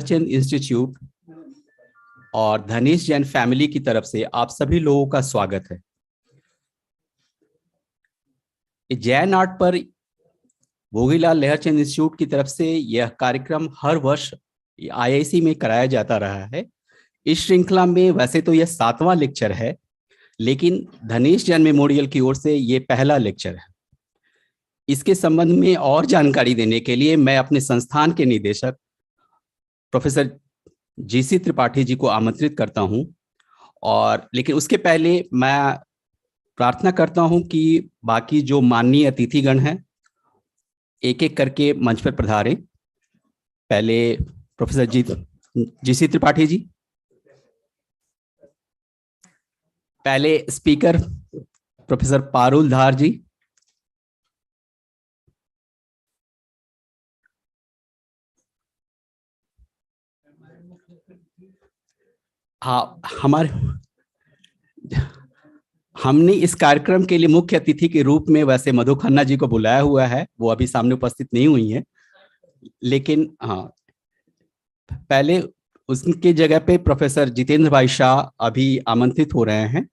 लेहरचंद institute और धनेश Jain family की तरफ से आप सभी लोगों का स्वागत है। जैन आर्ट पर भोगीलाल लेहरचंद इंस्टीट्यूट की तरफ से यह कार्यक्रम हर वर्ष आईआईसी में कराया जाता रहा है। इस श्रृंखला में वैसे तो यह 7वां लेक्चर है, लेकिन धनेश जैन मेमोरियल की ओर से यह पहला लेक्चर है। इसके संबंध में और जानकारी देने के लिए मैं अपने संस्थान के निदेशक प्रोफेसर जीसी त्रिपाठी जी को आमंत्रित करता हूं। और लेकिन उसके पहले मैं प्रार्थना करता हूं कि बाकी जो माननीय अतिथिगण हैं एक एक करके मंच पर पधारें। पहले प्रोफेसर जीसी त्रिपाठी जी, पहले स्पीकर प्रोफेसर पारुल धार जी, हाँ हमने इस कार्यक्रम के लिए मुख्य अतिथि के रूप में वैसे मधु खन्ना जी को बुलाया हुआ है, वो अभी सामने उपस्थित नहीं हुई हैं, लेकिन हाँ पहले उसकी जगह पे प्रोफेसर जितेंद्र भाई शाह अभी आमंत्रित हो रहे हैं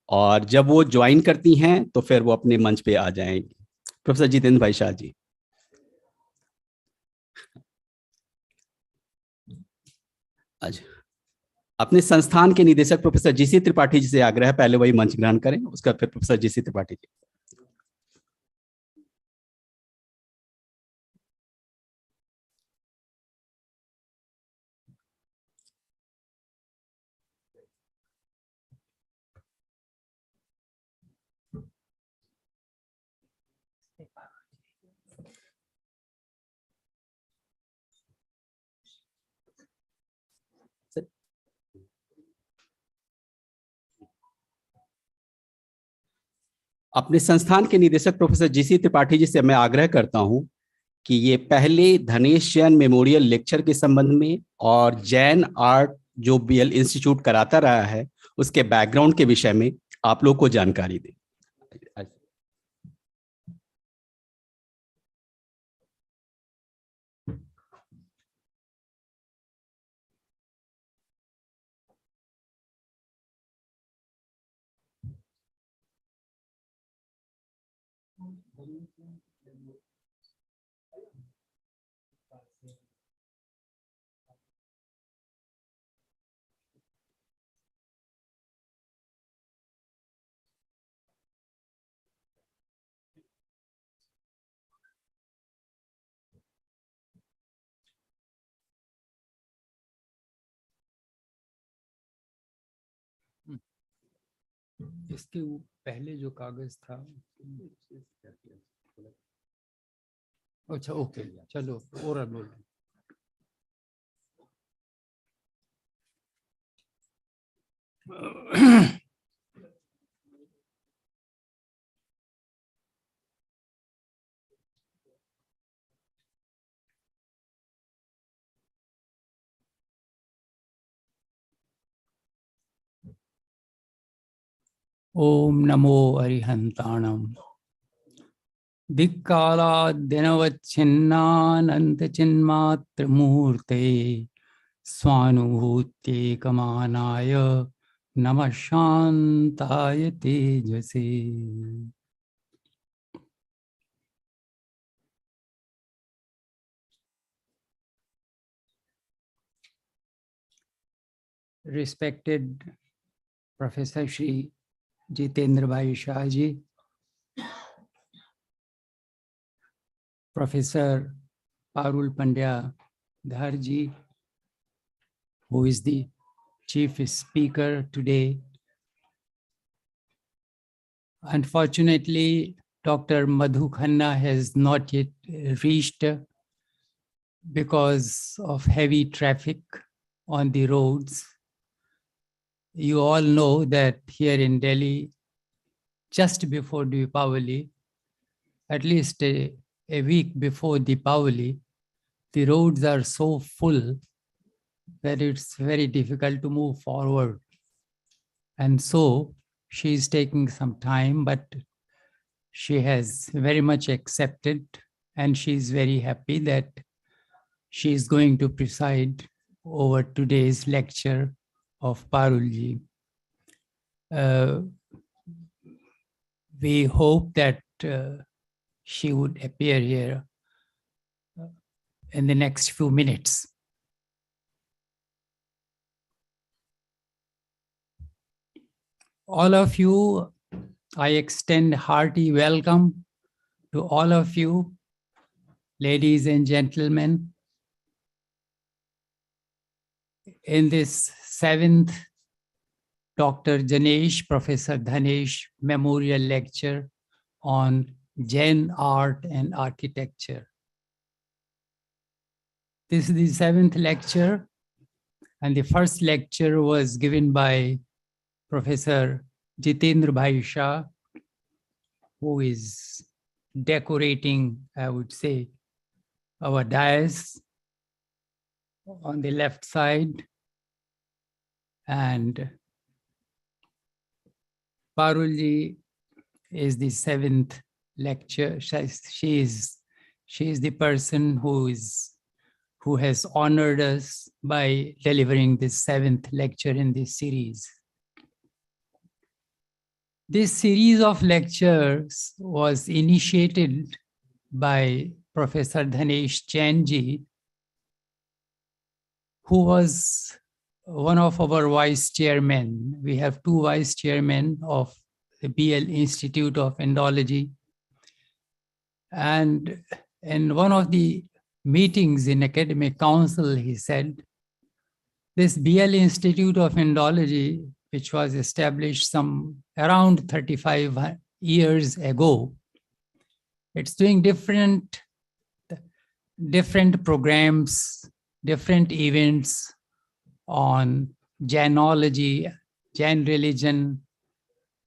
और जब वो ज्वाइन करती हैं तो फिर वो अपने मंच पे आ जाएंगे। प्रोफेसर जितेंद्र भाई शाह जी। अच्छा, अपने संस्थान के निदेशक प्रोफेसर जीसी त्रिपाठी जी से आग्रह, पहले वही मंच ग्रहण करें, उसका फिर प्रोफेसर जीसी त्रिपाठी जी। अपने संस्थान के निदेशक प्रोफेसर जीसी त्रिपाठी जी से मैं आग्रह करता हूं कि ये पहले धनेश जैन मेमोरियल लेक्चर के संबंध में और जैन आर्ट जो बीएल इंस्टीट्यूट कराता रहा है उसके बैकग्राउंड के विषय में आप लोग को जानकारी दें। इसके पहले जो कागज था, अच्छा ओके, चलो और बोल। ओम नमो अरिहंताणम दिक्कालाद्यनवच्छिन्नानन्तचिन्मात्रमूर्ते स्वानुभूत्येकमानाय नमः शान्ताय तेजसे। Respected Professor Shri Jitendra Bhai Shah ji, Professor Parul Pandya Dhar ji, who is the chief speaker today. Unfortunately, Dr. Madhu Khanna has not yet reached because of heavy traffic on the roads. You all know that here in Delhi, just before Deepavali, at least a week before Deepavali, the roads are so full that it's very difficult to move forward. And so she is taking some time, but she has very much accepted, and she is very happy that she is going to preside over today's lecture of Parulji. We hope that she would appear here in the next few minutes. All of you, I extend hearty welcome to all of you, ladies and gentlemen, in this 7th Dr. Dhanesh, Professor Dhanesh Memorial Lecture on Jain Art and Architecture. This is the 7th lecture, and the first lecture was given by Professor Jitendra Bhai Shah, who is decorating, I would say, our dais on the left side. And Parulji is the 7th lecture. She is the person who has honored us by delivering this 7th lecture in this series. This series of lectures was initiated by Professor Dhanesh Chandji, who was one of our vice chairmen. We have 2 vice chairmen of the BL Institute of Indology. And in one of the meetings in Academic Council, he said, this BL Institute of Indology, which was established some around 35 years ago, it's doing different programs, different events on Jainology, Jain religion,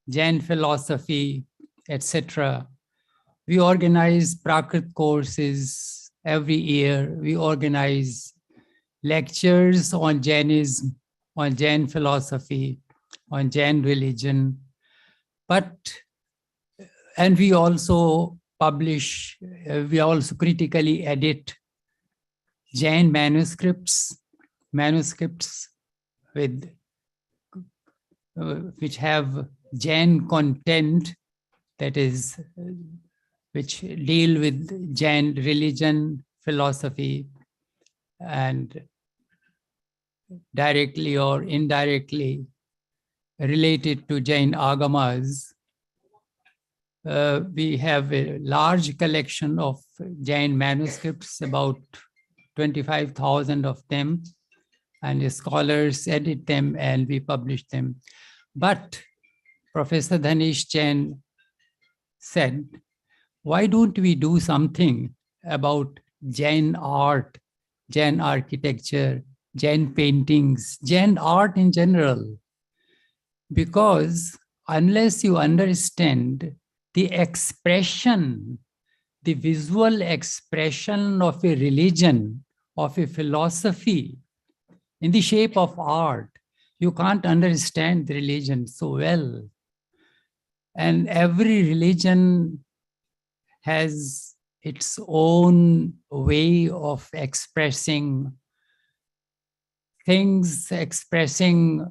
Jain philosophy, etc. We organize Prakrit courses every year. We organize lectures on Jainism, on Jain philosophy, on Jain religion. And we also publish, we also critically edit Jain manuscripts with which have Jain content, that is, which deal with Jain religion, philosophy, and directly or indirectly related to Jain agamas. We have a large collection of Jain manuscripts, about 25,000 of them, and the scholars edit them and we publish them. But Professor Dhanesh Chandji said, why don't we do something about Jain art, Jain architecture, Jain paintings, Jain art in general? Because unless you understand the expression, the visual expression of a religion, of a philosophy in the shape of art, you can't understand the religion so well. And every religion has its own way of expressing things, expressing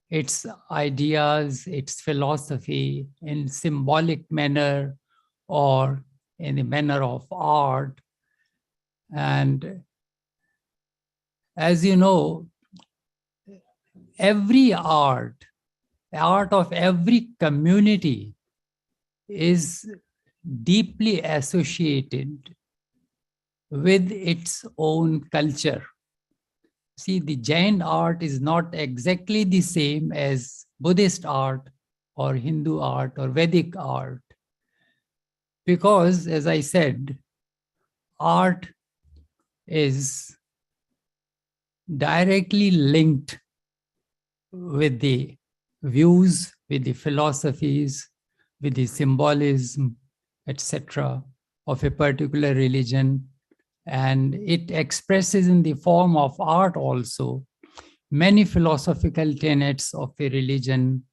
its ideas, its philosophy in symbolic manner or in the manner of art. And as you know, every art of every community is deeply associated with its own culture. See, the Jain art is not exactly the same as Buddhist art or Hindu art or Vedic art. Because, as I said, art is directly linked with the views, with the philosophies, with the symbolism, etc., of a particular religion. And it expresses in the form of art also many philosophical tenets of a religion.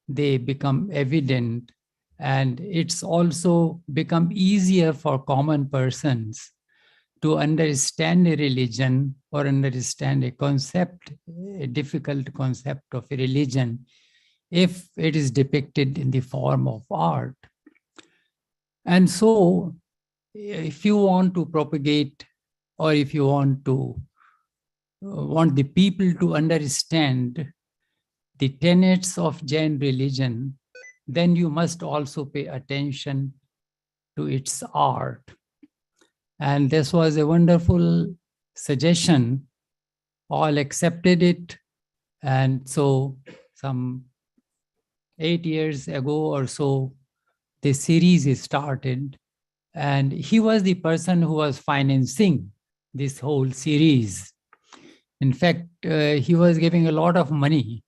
They become evident, and it's also become easier for common persons to understand a religion or understand a concept, a difficult concept of a religion, if it is depicted in the form of art. And so, if you want to propagate, or if you want the people to understand the tenets of Jain religion, then you must also pay attention to its art. And this was a wonderful suggestion. All accepted it. And so some 8 years ago or so, the series started. And he was the person who was financing this whole series. In fact, he was giving a lot of money,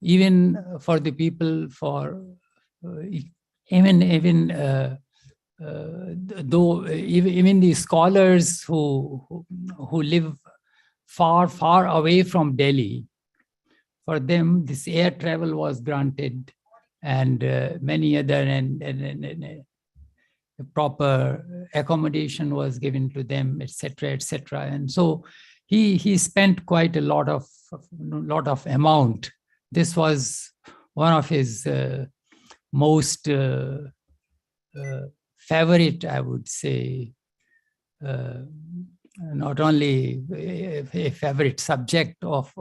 even for the people, for even though even the scholars who live far away from Delhi, for them this air travel was granted, and many other and proper accommodation was given to them, etc., etc. And so he spent quite a lot of amount. This was one of his most favorite, I would say, not only a favorite subject of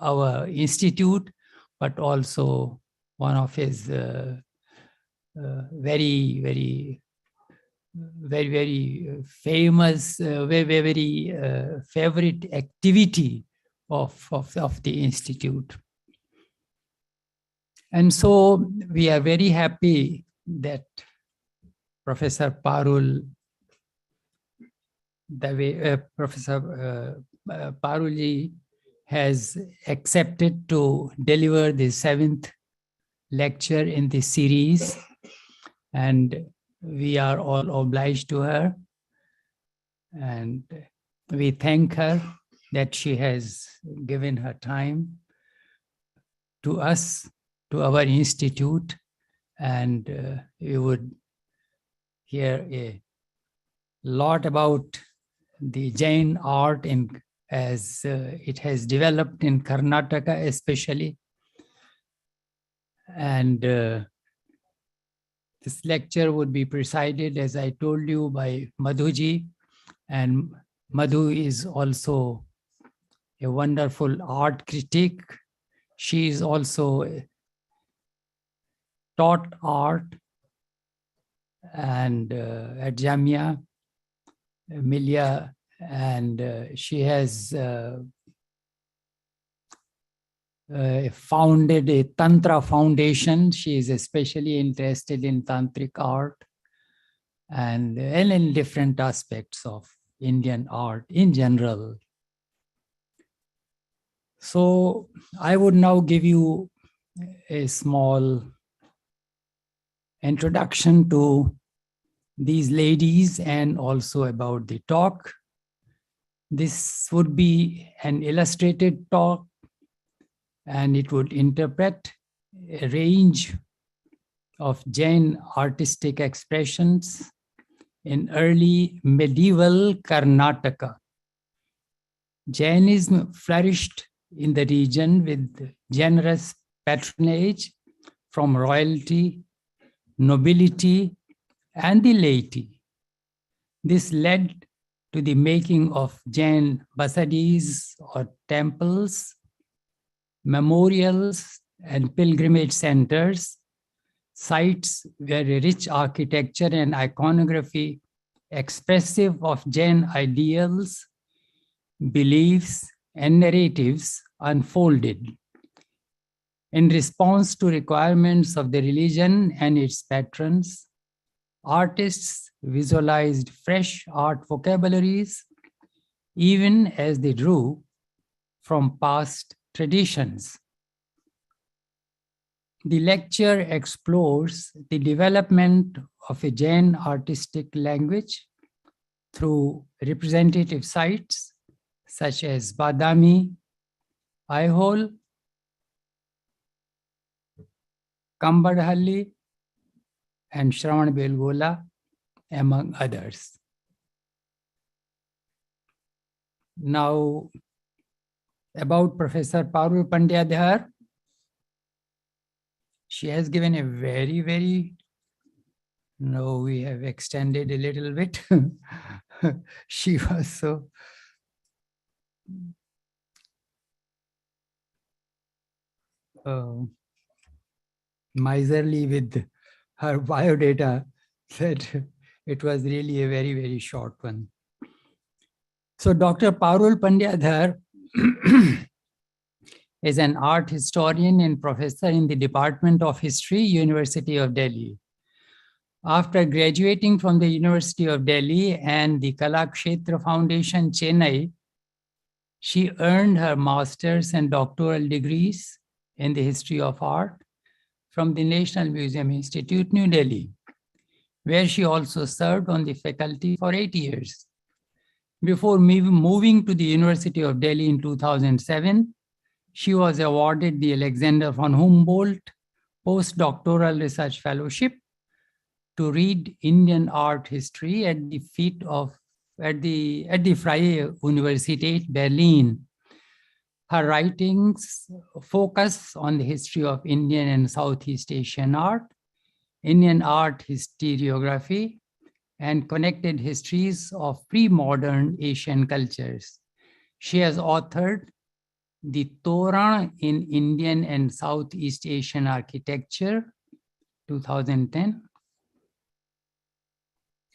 our institute, but also one of his very famous, very favorite activity of the institute. And so we are very happy that Professor Parul, Professor Parulji has accepted to deliver the 7th lecture in this series, and we are all obliged to her, and we thank her that she has given her time to us, to our institute, and we would hear a lot about the Jain art as it has developed in Karnataka especially. And this lecture would be presided, as I told you, by Madhuji. And Madhu is also a wonderful art critic. She is also taught art and at Jamia Millia, and she has founded a Tantra foundation. She is especially interested in tantric art and in different aspects of Indian art in general. So I would now give you a small introduction to these ladies and also about the talk. This would be an illustrated talk, and it would interpret a range of Jain artistic expressions in early medieval Karnataka. Jainism flourished in the region with generous patronage from royalty, nobility, and the laity. This led to the making of Jain basadis or temples, memorials, and pilgrimage centers, sites where a rich architecture and iconography expressive of Jain ideals, beliefs, and narratives unfolded. In response to requirements of the religion and its patrons, artists visualized fresh art vocabularies, even as they drew from past traditions. The lecture explores the development of a Jain artistic language through representative sites such as Badami, Aihole, Kambadhalli, and Shravanbelgola, among others. Now, about Professor Parul Pandya Dhar, she has given a very, no, we have extended a little bit. She was so miserly with her biodata that it was really a very short one. So Dr. Parul Pandya Dhar is an art historian and professor in the Department of History, University of Delhi. After graduating from the University of Delhi and the Kalakshetra Foundation, Chennai, she earned her master's and doctoral degrees in the history of art from the National Museum Institute, New Delhi, where she also served on the faculty for 8 years. Before moving to the University of Delhi in 2007, she was awarded the Alexander von Humboldt Postdoctoral Research Fellowship to read Indian art history at the Freie Universität Berlin. Her writings focus on the history of Indian and Southeast Asian art, Indian art historiography, and connected histories of pre-modern Asian cultures. She has authored The Toran in Indian and Southeast Asian Architecture, 2010,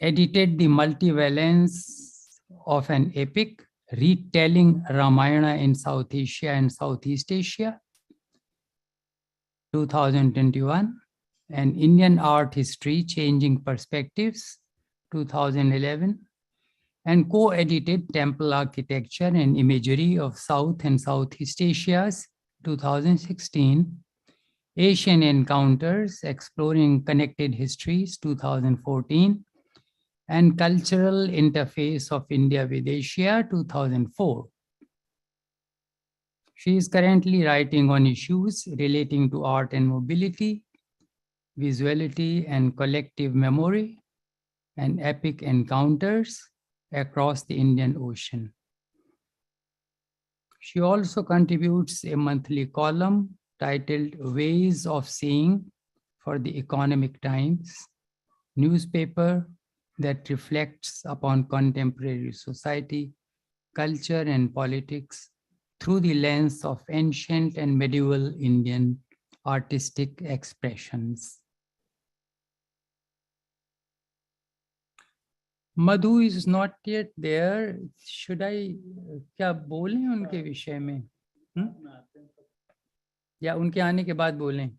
edited The Multivalence of an Epic, Retelling Ramayana in South Asia and Southeast Asia, 2021, and Indian Art History, Changing Perspectives, 2011, and co-edited Temple Architecture and Imagery of South and Southeast Asia's, 2016, Asian Encounters, Exploring Connected Histories, 2014, and Cultural Interface of India with Asia, 2004. She is currently writing on issues relating to art and mobility, visuality and collective memory, and epic encounters across the Indian Ocean. She also contributes a monthly column titled Ways of Seeing for the Economic Times newspaper that reflects upon contemporary society, culture, and politics through the lens of ancient and medieval Indian artistic expressions. Madhu is not yet there. Should I क्या बोलें उनके विषय में? या उनके आने के बाद बोलें?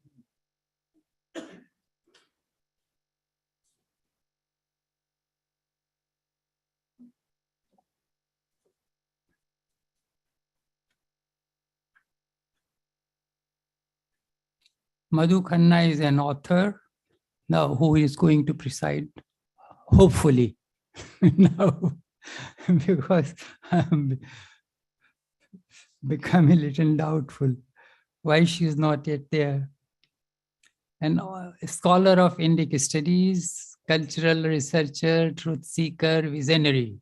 Madhu Khanna is an author now who is going to preside, hopefully, now, because I'm becoming a little doubtful why she is not yet there. An scholar of Indic studies, cultural researcher, truth seeker, visionary.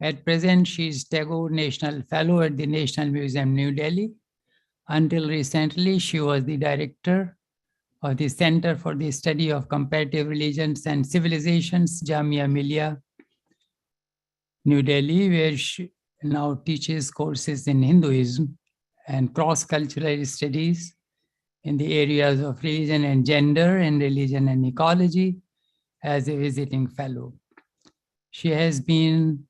At present, she is Tagore National Fellow at the National Museum, New Delhi. Until recently, she was the director of the Center for the Study of Comparative Religions and Civilizations, Jamia Millia, New Delhi, where she now teaches courses in Hinduism and cross-cultural studies in the areas of religion and gender and religion and ecology as a visiting fellow. She has been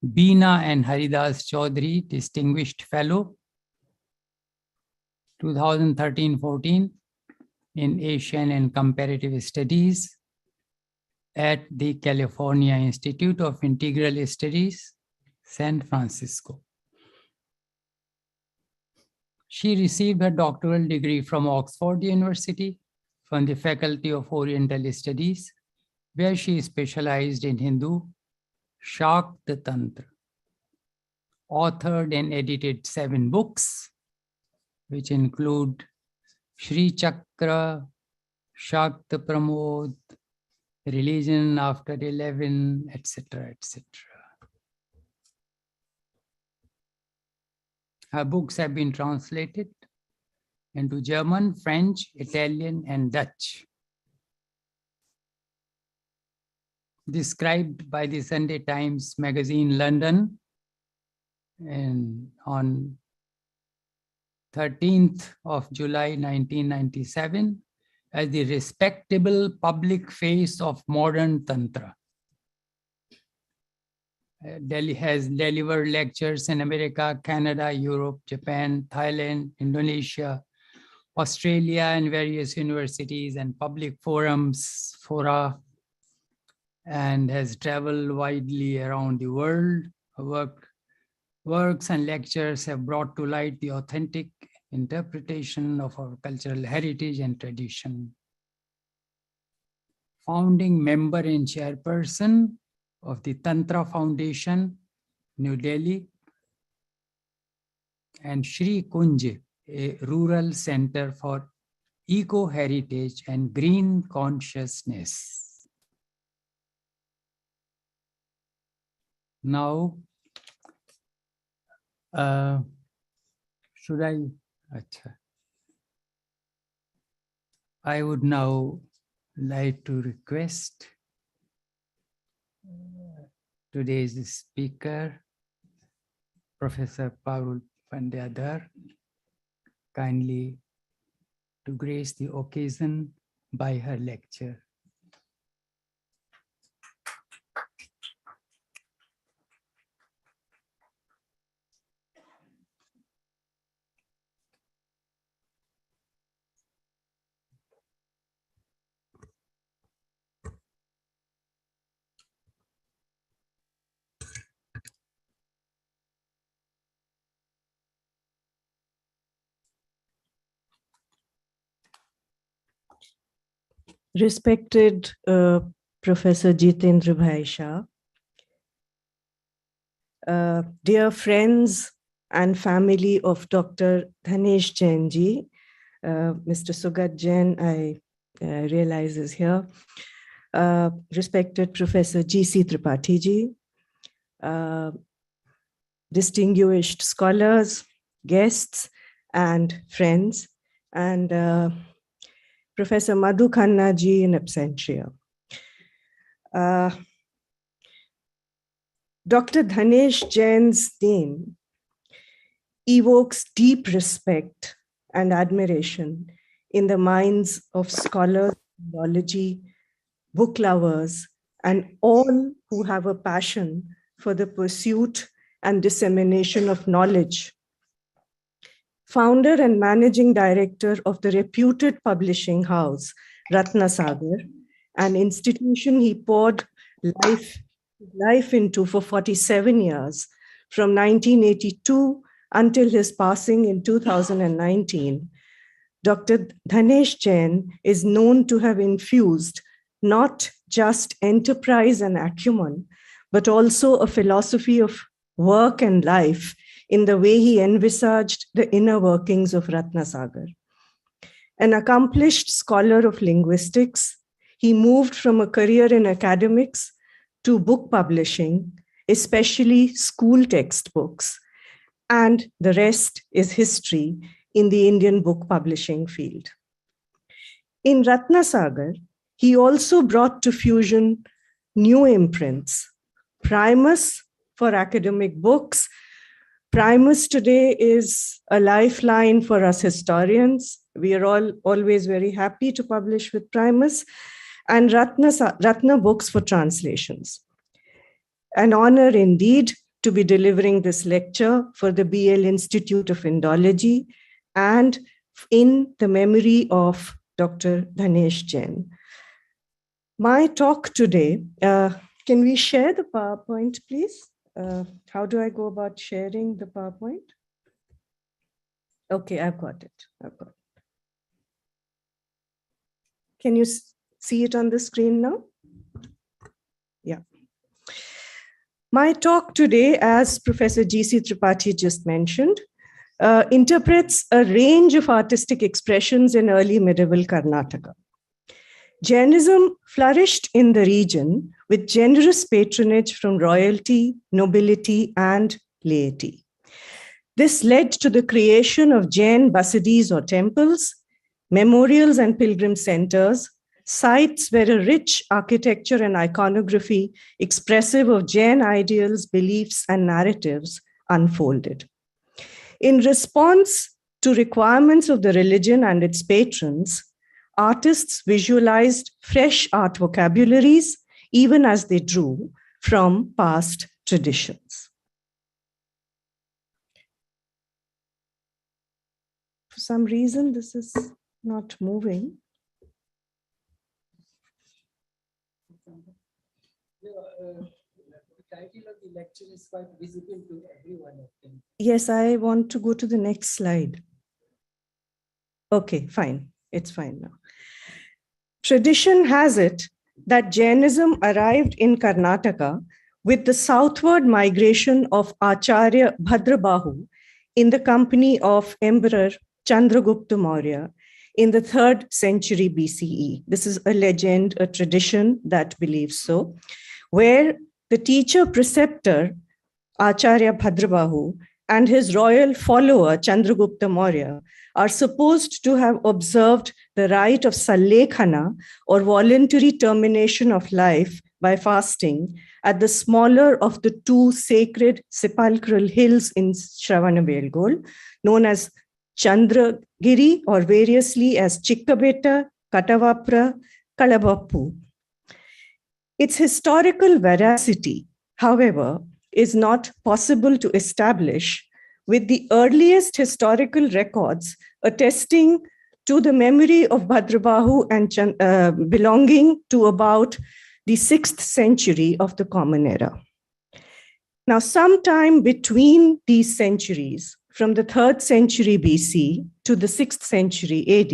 Beena and Haridas Chaudhary Distinguished Fellow, 2013-14, in Asian and Comparative Studies at the California Institute of Integral Studies, San Francisco. She received her doctoral degree from Oxford University from the Faculty of Oriental Studies, where she specialized in Hindu Shakta Tantra. Authored and edited 7 books, which include Shri Chakra, Shakta Pramod, Religion After 11, etc., etc. Her books have been translated into German, French, Italian, and Dutch. Described by the Sunday Times magazine London and on 13th of July 1997 as the respectable public face of modern Tantra. Delhi has delivered lectures in America, Canada, Europe, Japan, Thailand, Indonesia, Australia, and various universities and public forums, fora, and has traveled widely around the world. Her works and lectures have brought to light the authentic interpretation of our cultural heritage and tradition. Founding member and chairperson of the Tantra Foundation, New Delhi, and Shri Kunj, a rural center for eco-heritage and green consciousness. Now, I would now like to request today's speaker, Professor Parul Pandya Dhar, kindly to grace the occasion by her lecture. Respected Professor Jitendra Bhai Shah, dear friends and family of Dr. Dhanesh Jain ji, Mr. Sugat Jain, I realize is here, respected Professor G.C. Tripathi ji, distinguished scholars, guests, and friends, and Professor Madhu Khanna ji in absentia. Dr. Dhanesh Jain's name evokes deep respect and admiration in the minds of scholars, Indology, book lovers, and all who have a passion for the pursuit and dissemination of knowledge. Founder and managing director of the reputed publishing house, Ratnasagar, an institution he poured life into for 47 years, from 1982 until his passing in 2019, Dr. Dhanesh Jain is known to have infused not just enterprise and acumen, but also a philosophy of work and life in the way he envisaged the inner workings of Ratnasagar. An accomplished scholar of linguistics, he moved from a career in academics to book publishing, especially school textbooks, and the rest is history in the Indian book publishing field. In Ratnasagar, he also brought to fusion new imprints, Primus for academic books. Primus today is a lifeline for us historians. We are all always very happy to publish with Primus, and Ratna books for translations. An honor indeed to be delivering this lecture for the BL Institute of Indology and in the memory of Dr. Dhanesh Jain. My talk today, can we share the PowerPoint, please? How do I go about sharing the PowerPoint? Okay, I've got it. Can you see it on the screen now? Yeah. My talk today, as Professor G.C. Tripathi just mentioned, interprets a range of artistic expressions in early medieval Karnataka. Jainism flourished in the region with generous patronage from royalty, nobility, and laity. This led to the creation of Jain basidis or temples, memorials and pilgrim centers, sites where a rich architecture and iconography expressive of Jain ideals, beliefs, and narratives unfolded. In response to requirements of the religion and its patrons, artists visualized fresh art vocabularies, even as they drew from past traditions. For some reason, this is not moving. The title of the lecture is quite visible to everyone, I think. Yes, I want to go to the next slide. Okay, fine. It's fine now. Tradition has it that Jainism arrived in Karnataka with the southward migration of Acharya Bhadrabahu in the company of Emperor Chandragupta Maurya in the 3rd century BCE. This is a legend, a tradition that believes so, where the teacher preceptor Acharya Bhadrabahu and his royal follower Chandragupta Maurya are supposed to have observed the rite of Sallekhana, or voluntary termination of life by fasting, at the smaller of the 2 sacred sepulchral hills in Shravanabelgol, known as Chandragiri, or variously as Chikkabetta, Katavapra, Kalabappu. Its historical veracity, however, is not possible to establish, with the earliest historical records attesting to the memory of Bhadrabahu and belonging to about the 6th century of the Common Era. Now, sometime between these centuries, from the 3rd century BC to the 6th century AD,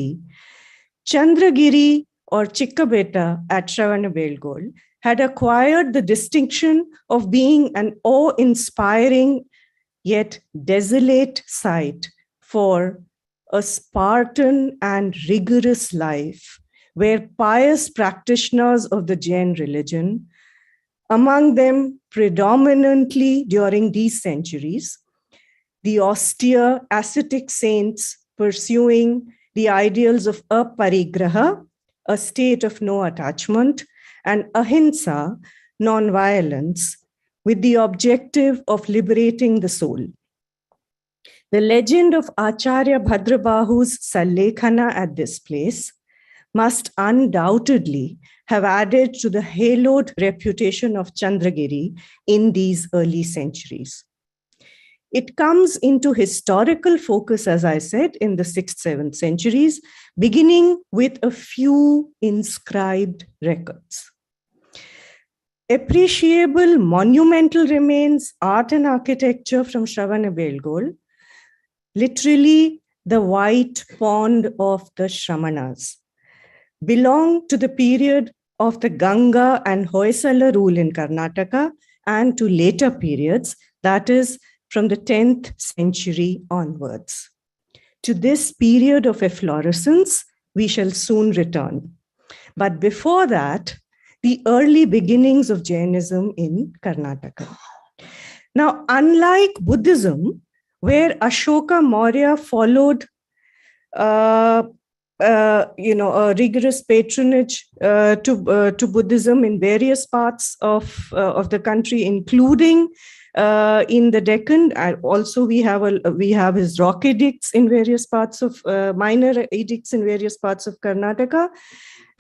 Chandragiri or Chikkabetta at Shravanabelgol had acquired the distinction of being an awe-inspiring yet desolate site for a Spartan and rigorous life, where pious practitioners of the Jain religion, among them predominantly during these centuries, the austere ascetic saints pursuing the ideals of aparigraha, a state of no attachment, and ahimsa, non-violence, with the objective of liberating the soul. The legend of Acharya Bhadrabahu's Sallekhana at this place must undoubtedly have added to the haloed reputation of Chandragiri in these early centuries. It comes into historical focus, as I said, in the 6th, 7th centuries, beginning with a few inscribed records. Appreciable monumental remains, art and architecture from Shravanabelgol, literally the white pond of the Shramanas, belong to the period of the Ganga and Hoysala rule in Karnataka and to later periods, that is, from the 10th century onwards. To this period of efflorescence, we shall soon return. But before that, the early beginnings of Jainism in Karnataka. Now, unlike Buddhism, where Ashoka Maurya followed a rigorous patronage to Buddhism in various parts of the country, including in the Deccan. Also, we have his rock edicts in various parts of minor edicts in various parts of Karnataka,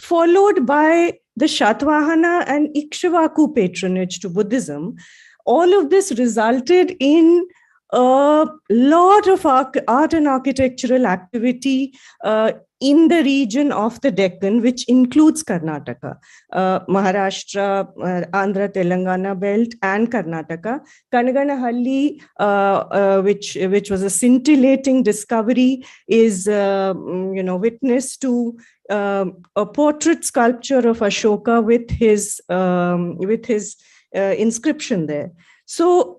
followed by the Shatavahana and Ikshvaku patronage to Buddhism. All of this resulted in a lot of art and architectural activity in the region of the Deccan, which includes Karnataka, Maharashtra, Andhra, Telangana belt, and Karnataka. Kanaganahalli, which was a scintillating discovery, is witness to a portrait sculpture of Ashoka with his inscription there. So,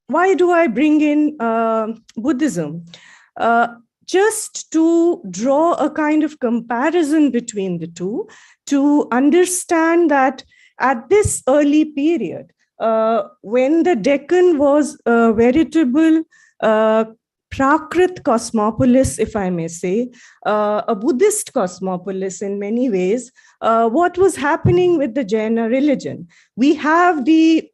why do I bring in Buddhism? Just to draw a kind of comparison between the two, to understand that at this early period, when the Deccan was a veritable Prakrit cosmopolis, if I may say, a Buddhist cosmopolis in many ways, what was happening with the Jaina religion. We have the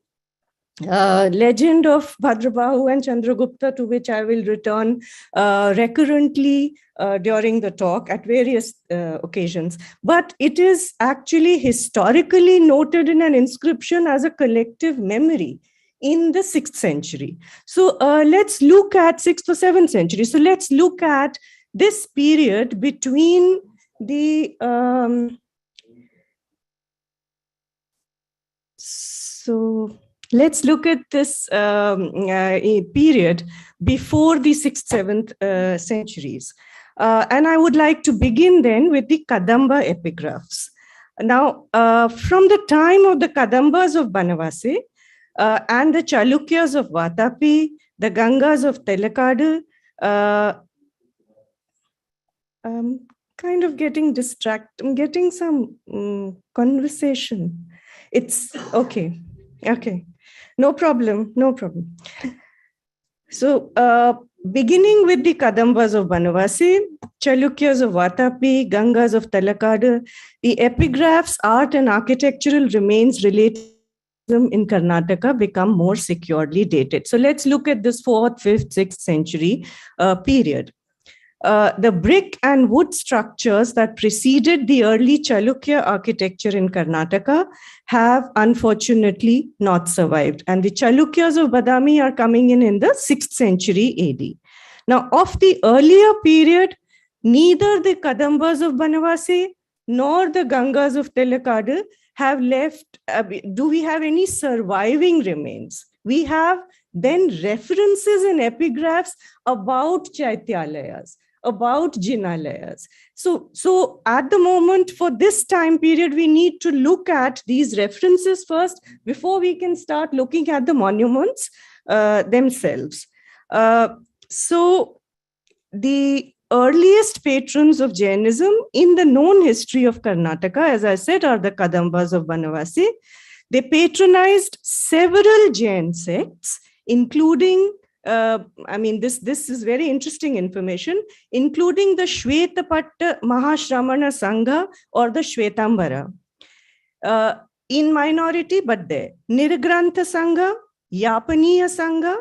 legend of Bhadrabahu and Chandragupta, to which I will return recurrently during the talk at various occasions. But it is actually historically noted in an inscription as a collective memory in the 6th century. So let's look at 6th or 7th century. So let's look at this period between the let's look at this period before the 6th, 7th centuries. And I would like to begin then with the Kadamba epigraphs. Now, from the time of the Kadambas of Banavasi and the Chalukyas of Vatapi, the Gangas of Telakadu, I'm kind of getting distracted. I'm getting some conversation. It's okay. Okay. No problem. No problem. So, beginning with the Kadambas of Banavasi, Chalukyas of Vatapi, Gangas of Telakadu, the epigraphs, art and architectural remains related in Karnataka become more securely dated. So let's look at this 4th, 5th, 6th century period. The brick and wood structures that preceded the early Chalukya architecture in Karnataka have unfortunately not survived. And the Chalukyas of Badami are coming in the 6th century AD. Now, of the earlier period, neither the Kadambas of Banavasi nor the Gangas of Telakadu have left. Do we have any surviving remains? We have then references and epigraphs about Chaityalayas, about Jinalayas. So at the moment, for this time period, we need to look at these references first before we can start looking at the monuments themselves. So the earliest patrons of Jainism in the known history of Karnataka, as I said, are the Kadambas of Banavasi. They patronized several Jain sects, including this is very interesting information, including the Shwetapatta Mahashramana Sangha or the Shwetambara. In minority, but there. Nirgrantha Sangha, Yapaniya Sangha,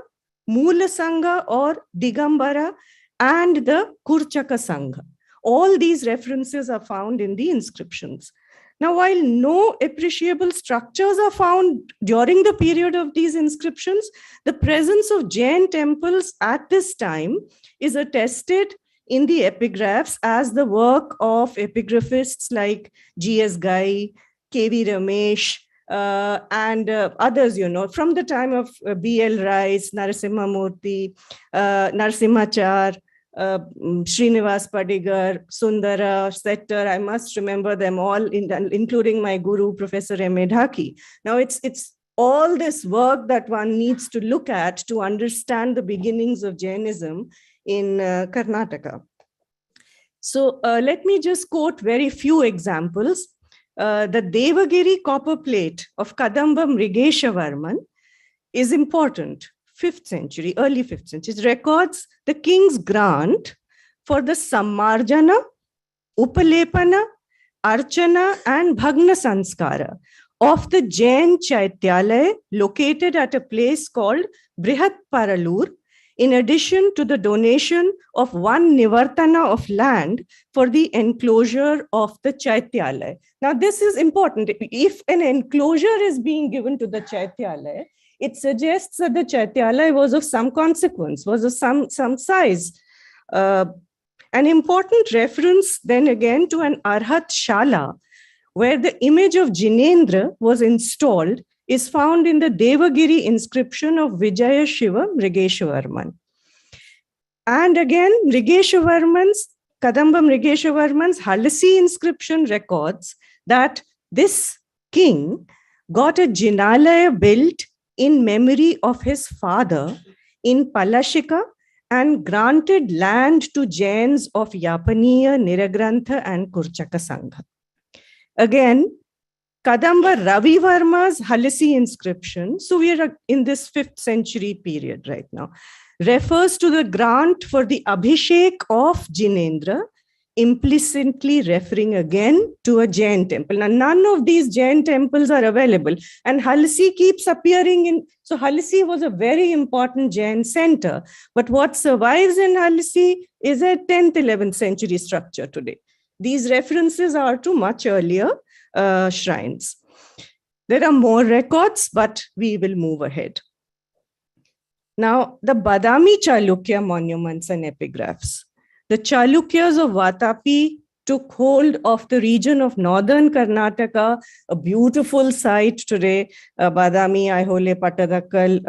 Mula Sangha or Digambara, and the Kurchaka Sangha. All these references are found in the inscriptions. Now, while no appreciable structures are found during the period of these inscriptions, the presence of Jain temples at this time is attested in the epigraphs as the work of epigraphists like G.S. Gai, K.V. Ramesh, and others, from the time of B.L. Rice, Narasimha Murthy, Narasimhachar, Srinivas Padigar, Sundara, Setter, I must remember them all, including my guru, Professor M.A. Dhaki. Now, it's all this work that one needs to look at to understand the beginnings of Jainism in Karnataka. So let me just quote very few examples. The Devagiri copper plate of Kadamba Mrigeshavarman is important. 5th century, early 5th century, it records the king's grant for the Sammarjana, Upalepana, Archana, and Bhagna Sanskara of the Jain Chaityalaya located at a place called Brihat Paralur, in addition to the donation of 1 Nivartana of land for the enclosure of the Chaityalaya. Now, this is important. If an enclosure is being given to the Chaityalaya, it suggests that the Chaityalaya was of some consequence, was of some size. An important reference then again to an Arhat Shala, where the image of Jinendra was installed, is found in the Devagiri inscription of Vijaya Shiva Mrigeshavarman. And again, Kadamba Mrigeshavarman's Halasi inscription records that this king got a Jinalaya built in memory of his father in Palashika and granted land to Jains of Yapaniya, Niragrantha and Kurchaka Sangha. Again, Kadamba Ravi Varma's Halasi inscription. So we are in this 5th century period right now. refers to the grant for the Abhishek of Jinendra, implicitly referring again to a Jain temple. Now, none of these Jain temples are available, and Halsi keeps appearing in. So, Halsi was a very important Jain center, but what survives in Halsi is a 10th, 11th century structure today. These references are to much earlier shrines. There are more records, but we will move ahead. Now, the Badami Chalukya monuments and epigraphs. The Chalukyas of Vatapi took hold of the region of northern Karnataka, a beautiful site today, Badami, Aihole, Pattadakkal.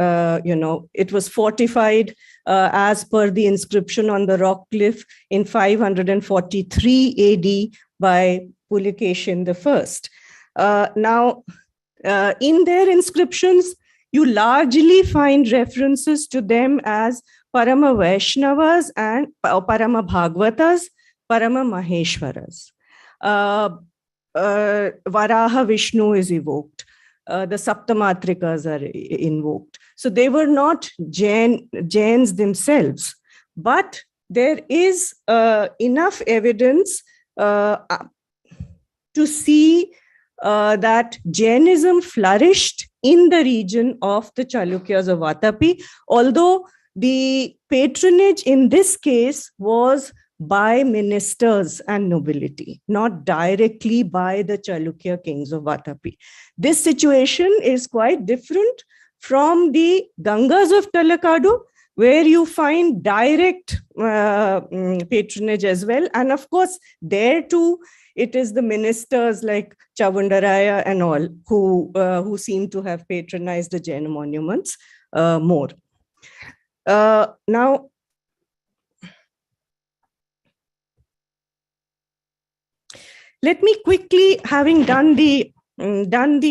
It was fortified as per the inscription on the rock cliff in 543 AD by Pulikeshin I. Now, in their inscriptions, you largely find references to them as Parama Vaishnavas and Parama Bhagavatas, Parama Maheshwaras. Varaha Vishnu is evoked. The Saptamatrikas are invoked. So they were not Jains themselves, but there is enough evidence to see that Jainism flourished in the region of the Chalukyas of Vatapi, although the patronage in this case was by ministers and nobility, not directly by the Chalukya kings of Vatapi. This situation is quite different from the Gangas of Talakadu, where you find direct patronage as well. And of course, there too, it is the ministers like Chavundaraya and all who seem to have patronized the Jaina monuments more. Now, let me quickly, having done the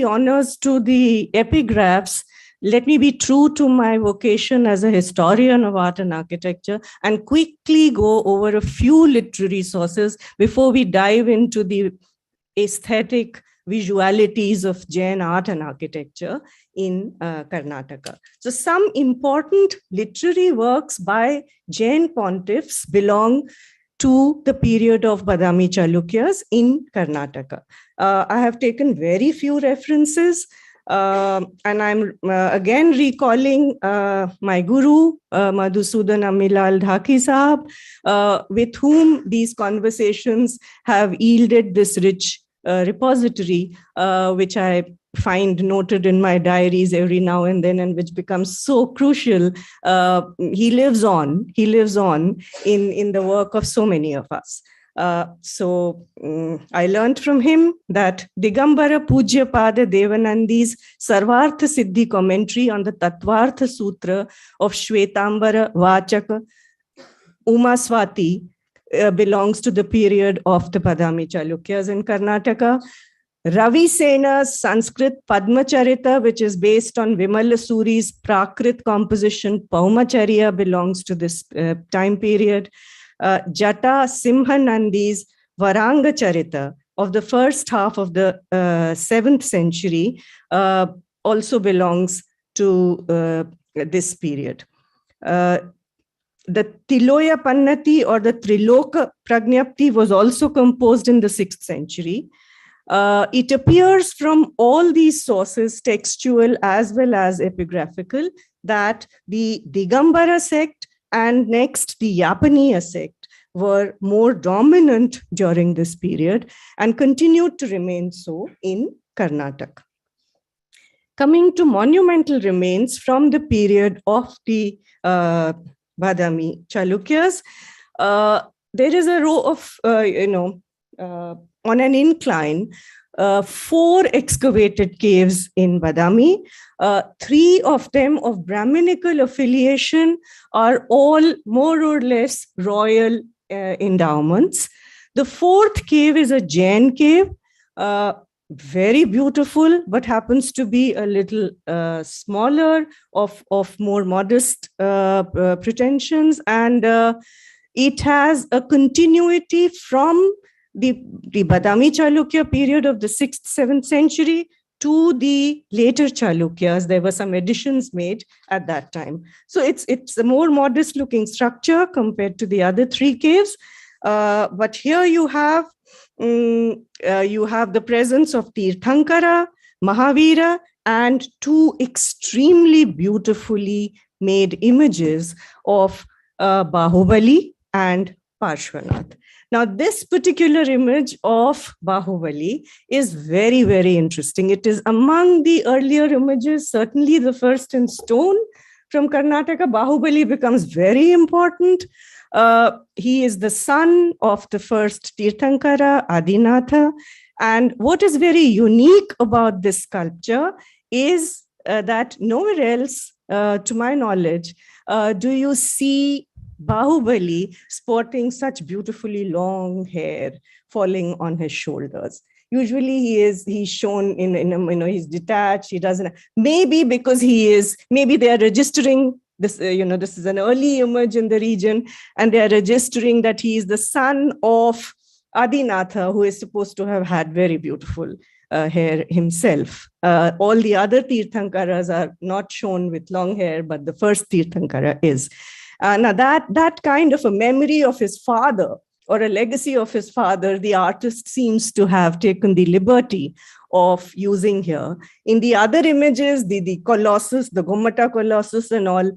honors to the epigraphs, let me be true to my vocation as a historian of art and architecture and quickly go over a few literary sources before we dive into the aesthetic visualities of Jain art and architecture in Karnataka. So some important literary works by Jain pontiffs belong to the period of Badami Chalukyas in Karnataka. I have taken very few references, and I'm again recalling my guru, Madhusudan Amilal Dhaki Sahab, with whom these conversations have yielded this rich repository, which I find noted in my diaries every now and then, and which becomes so crucial. He lives on in the work of so many of us. So I learned from him that Digambara Pujya Pada Devanandi's Sarvartha Siddhi commentary on the Tattvartha Sutra of Shvetambara Vachaka Umaswati belongs to the period of the Badami Chalukyas in Karnataka. Ravi Sena's Sanskrit Padmacharita, which is based on Vimala Suri's Prakrit composition Paumacharya, belongs to this time period. Jata Simhanandi's Varanga Charita of the first half of the 7th century also belongs to this period. The Tiloya Pannati or the Triloka Pragnapti was also composed in the 6th century. It appears from all these sources, textual as well as epigraphical, that the Digambara sect and next the Yapaniya sect were more dominant during this period and continued to remain so in Karnataka. Coming to monumental remains from the period of the Badami Chalukyas, there is a row of, on an incline, 4 excavated caves in Badami. 3 of them of Brahminical affiliation are all more or less royal endowments. The 4th cave is a Jain cave, very beautiful, but happens to be a little smaller, of more modest pretensions, and it has a continuity from the Badami Chalukya period of the 6th, 7th century to the later Chalukyas. There were some additions made at that time. So it's a more modest looking structure compared to the other three caves. But here you have the presence of Tirthankara, Mahavira, and two extremely beautifully made images of Baahubali and Parshvanath. Now, this particular image of Baahubali is very, very interesting. It is among the earlier images, certainly the first in stone from Karnataka. Baahubali becomes very important. He is the son of the first Tirthankara, Adinatha. And what is very unique about this sculpture is that nowhere else, to my knowledge, do you see Baahubali sporting such beautifully long hair falling on his shoulders. Usually he's shown in he's detached. He doesn't, maybe because maybe they are registering this, this is an early image in the region, and they are registering that he is the son of Adinatha, who is supposed to have had very beautiful hair himself. All the other Tirthankaras are not shown with long hair, but the first Tirthankara is. Now that kind of a memory of his father or a legacy of his father, the artist seems to have taken the liberty of using here. In the other images, the Colossus, the Gommata Colossus and all,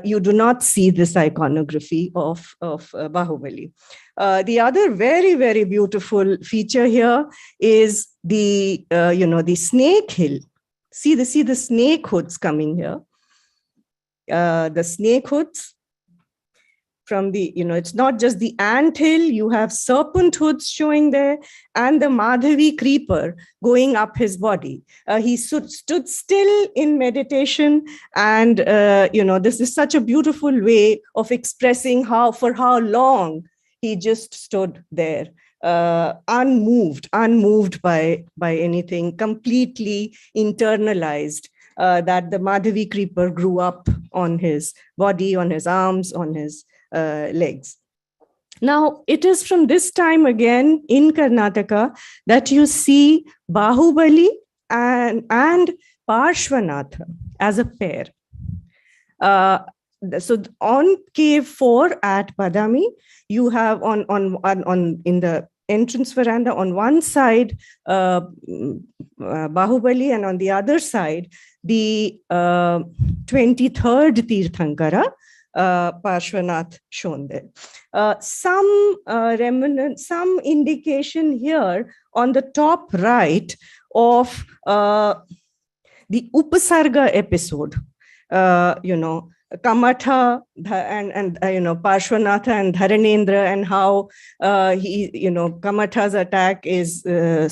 you do not see this iconography of Baahubali. The other very, very beautiful feature here is the snake hill. See the snake hoods coming here. The snake hoods. From the, it's not just the ant hill, you have serpent hoods showing there, and the Madhavi creeper going up his body. He stood still in meditation, and, this is such a beautiful way of expressing for how long he just stood there, unmoved by anything, completely internalized, that the Madhavi creeper grew up on his body, on his arms, on his legs. Now, it is from this time again in Karnataka that you see Baahubali and Parshvanatha as a pair. So on cave 4 at Badami, you have on in the entrance veranda on one side Baahubali, and on the other side the 23rd Tirthankara, Parshvanath, shown there. Some remnant, some indication here on the top right of the Upasarga episode, Kamatha and Parshvanatha and Dharanendra, and how Kamatha's attack is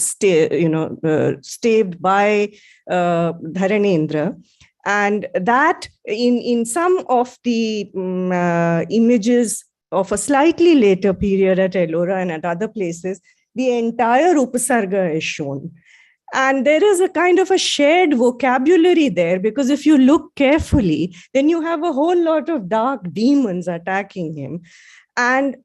staved by Dharanendra. And that in some of the images of a slightly later period at Ellora and at other places, the entire Upasarga is shown. And there is a kind of a shared vocabulary there, because if you look carefully, then you have a whole lot of dark demons attacking him. And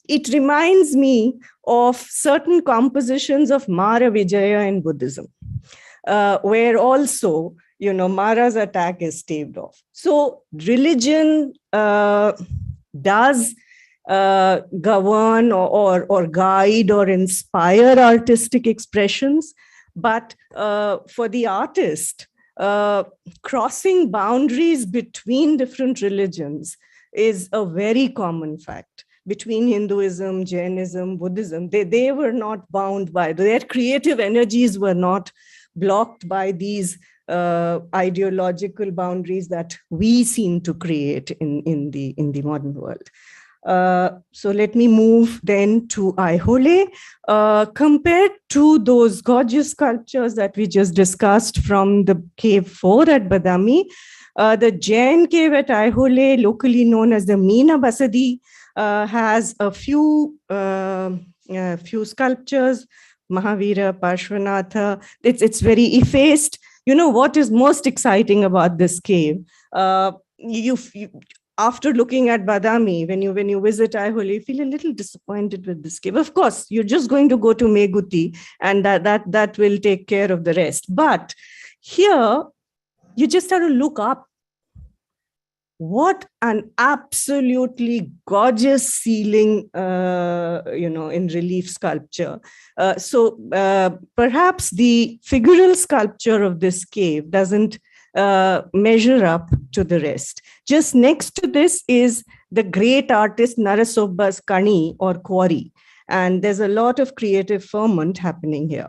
it reminds me of certain compositions of Mara Vijaya in Buddhism, where also Mara's attack is staved off. So religion does govern or guide or inspire artistic expressions, but for the artist, crossing boundaries between different religions is a very common fact. Between Hinduism, Jainism, Buddhism, they were not bound by, their creative energies were not blocked by these ideological boundaries that we seem to create in the modern world. So let me move then to Aihole. Compared to those gorgeous sculptures that we just discussed from the cave 4 at Badami, the Jain cave at Aihole, locally known as the Meena Basadi, has a few sculptures, Mahavira, Parshvanatha. It's very effaced. What is most exciting about this cave? after looking at Badami, when you visit Aihole, you feel a little disappointed with this cave. Of course, you're just going to go to Meguti, and that will take care of the rest. But here, you just have to look up. What an absolutely gorgeous ceiling, in relief sculpture. So perhaps the figural sculpture of this cave doesn't measure up to the rest. Just next to this is the great artist Narasobba's Kani or quarry. And there's a lot of creative ferment happening here.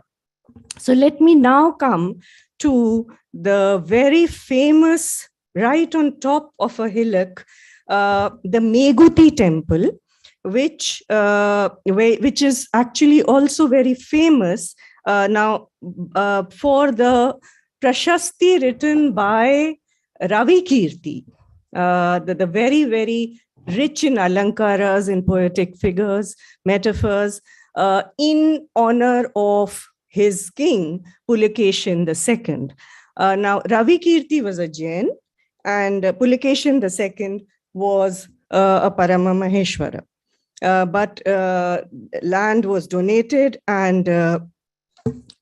So let me now come to the very famous, right on top of a hillock, the Meguti temple, which is actually also very famous now for the Prashasti written by Ravi Kirti, the very, very rich in alankaras, in poetic figures, metaphors, in honor of his king, Pulikeshin II. Now, Ravi Kirti was a Jain, and Pulikeshin II was a Parama Maheshwara. But land was donated, and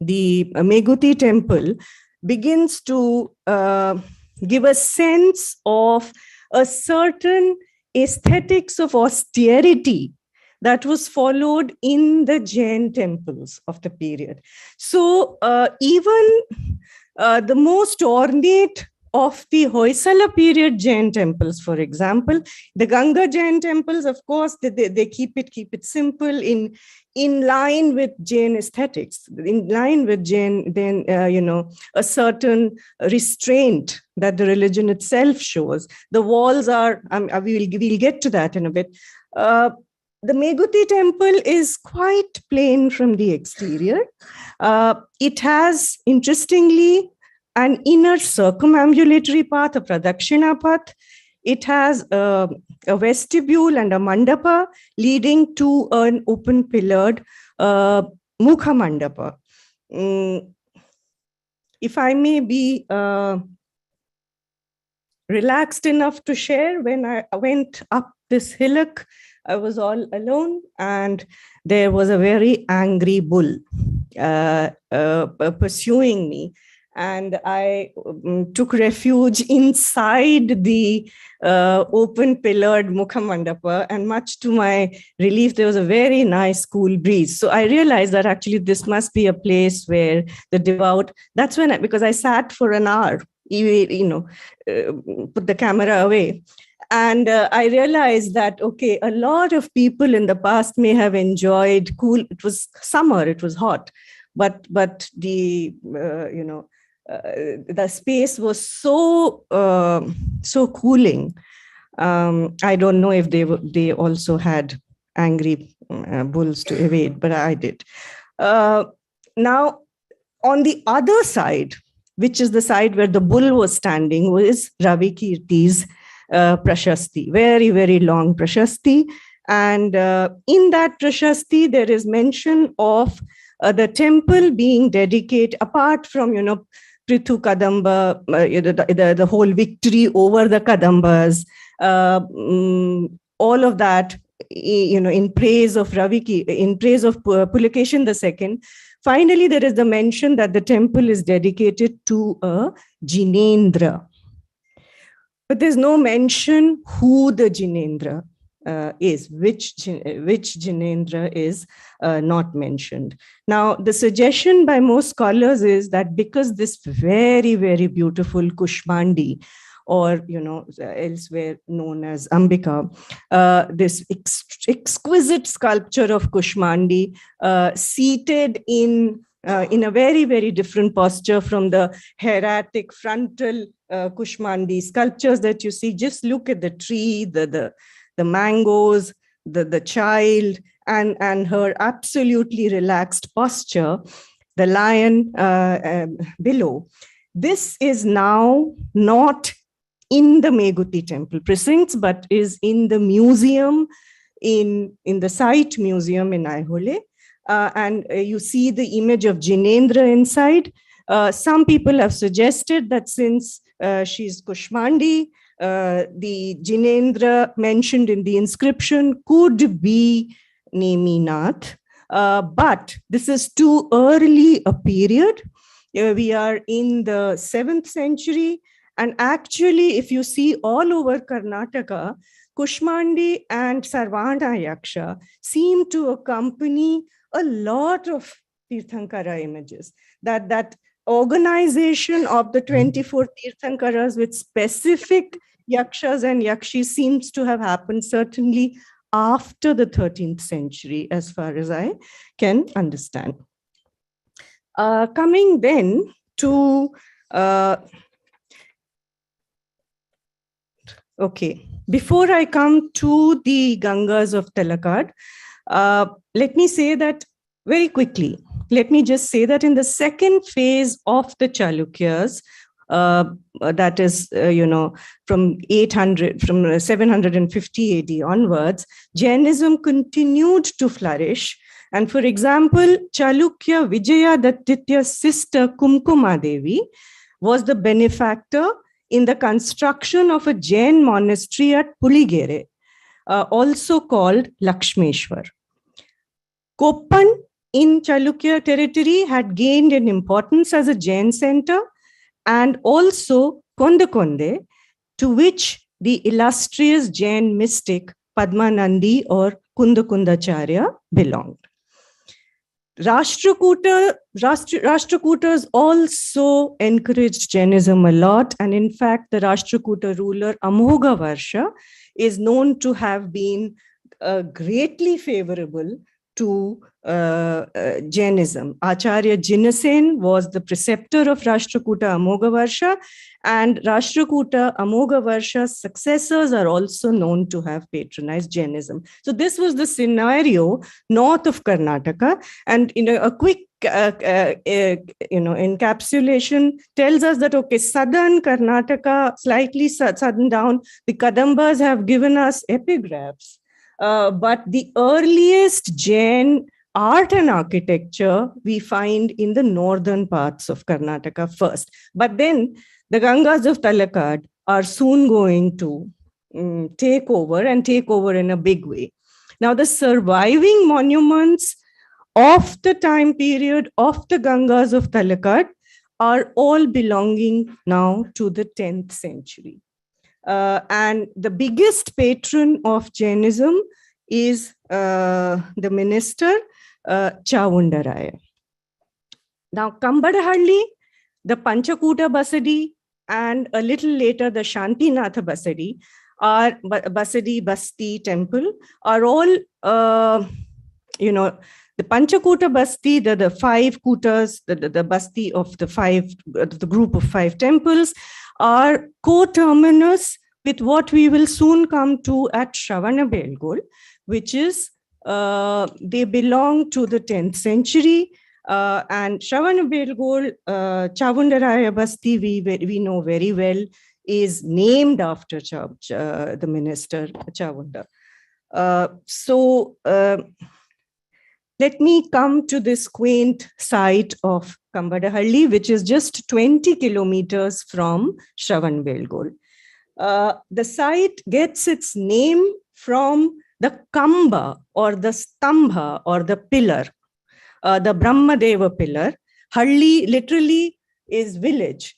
the Meguti temple begins to give a sense of a certain aesthetics of austerity that was followed in the Jain temples of the period. So even the most ornate of the Hoysala period Jain temples, for example, the Ganga Jain temples, of course, they keep it simple, in line with Jain aesthetics, in line with Jain, then a certain restraint that the religion itself shows. The walls are, we'll get to that in a bit. The Meguti temple is quite plain from the exterior. It has, interestingly, an inner circumambulatory path, a pradakshina path. It has a vestibule and a mandapa leading to an open pillared mukha mandapa. If I may be relaxed enough to share, when I went up this hillock, I was all alone, and there was a very angry bull pursuing me. And I took refuge inside the open pillared Mukha Mandapa, and much to my relief, there was a very nice cool breeze. So I realized that actually this must be a place where the devout, that's when because I sat for an hour, put the camera away. And I realized that, okay, a lot of people in the past may have enjoyed cool, it was summer, it was hot, but the, the space was so cooling. I don't know if they also had angry bulls to evade, but I did. Now, on the other side, which is the side where the bull was standing, was Ravi Kirti's Prashasti, very, very long Prashasti. And in that Prashasti, there is mention of the temple being dedicated, apart from, Prithu Kadamba, the whole victory over the Kadambas, all of that, in praise of in praise of Pulikeshin II. Finally, there is the mention that the temple is dedicated to a Jinendra. But there's no mention who the Jinendra is, which Jinendra is not mentioned. Now, the suggestion by most scholars is that because this very, very beautiful Kushmandi, or elsewhere known as Ambika, this exquisite sculpture of Kushmandi, seated in a very, very different posture from the hieratic frontal Kushmandi sculptures that you see. Just look at the tree, the mangoes, the child, and her absolutely relaxed posture, the lion below. This is now not in the Meguti temple precincts, but is in the museum, in the site museum in Aihole. And you see the image of Jinendra inside. Some people have suggested that since she's Kushmandi, the Jinendra mentioned in the inscription could be Neminath, but this is too early a period. We are in the 7th century, and actually, if you see all over Karnataka, Kushmandi and Sarvana Yaksha seem to accompany a lot of Tirthankara images. That organization of the 24 Tirthankaras with specific Yakshas and Yakshis seems to have happened certainly after the 13th century, as far as I can understand. Coming then to, okay, before I come to the Gangas of Talakad, let me say that very quickly. Let me just say that in the second phase of the Chalukyas, that is, from 750 AD onwards, Jainism continued to flourish. And for example, Chalukya Vijayadattya's sister Kumkumadevi was the benefactor in the construction of a Jain monastery at Puligere, also called Lakshmeshwar. Koppan in Chalukya territory had gained an importance as a Jain center, and also Kondakonde, to which the illustrious Jain mystic Padmanandi or Kundakundacharya belonged. Rashtrakutas also encouraged Jainism a lot, and in fact, the Rashtrakuta ruler Amogha Varsha is known to have been greatly favorable to Jainism. Acharya Jinasen was the preceptor of Rashtrakuta Amogha Varsha, and Rashtrakuta Amogha Varsha's successors are also known to have patronized Jainism. So this was the scenario north of Karnataka, and a quick encapsulation tells us that, okay, southern Karnataka, slightly southern down, the Kadambas have given us epigraphs. But the earliest Jain art and architecture we find in the northern parts of Karnataka first. But then the Gangas of Talakad are soon going to take over in a big way. Now, the surviving monuments of the time period of the Gangas of Talakad are all belonging now to the 10th century. And the biggest patron of Jainism is the minister, Chavundaraya. Now, Kambadahalli, the Panchakuta Basadi, and a little later the Shantinatha Basadi, Basti temple, are all, the Panchakuta Basti, the 5 kutas, the Basti of the group of 5 temples, are co-terminus with what we will soon come to at Shravanabelgol, which is, they belong to the 10th century. And Shravanabelgol, Chavundaraya Basti, we know very well, is named after the minister Chavunda. Let me come to this quaint site of Kambadahalli, which is just 20 kilometers from Shravanabelgol. The site gets its name from the Kamba or the Stambha or the pillar, the Brahmadeva pillar. Halli literally is village.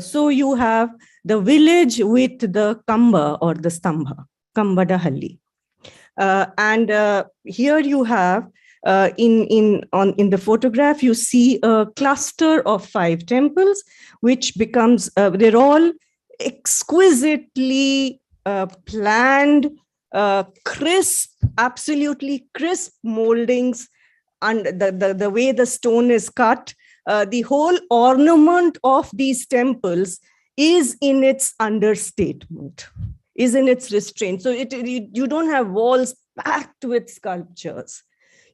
So you have the village with the Kamba or the Stambha, Kambadahalli. And here you have, in the photograph, you see a cluster of 5 temples, which becomes, they're all exquisitely planned, crisp, absolutely crisp moldings, and the way the stone is cut. The whole ornament of these temples is in its understatement, is in its restraint. So you don't have walls packed with sculptures.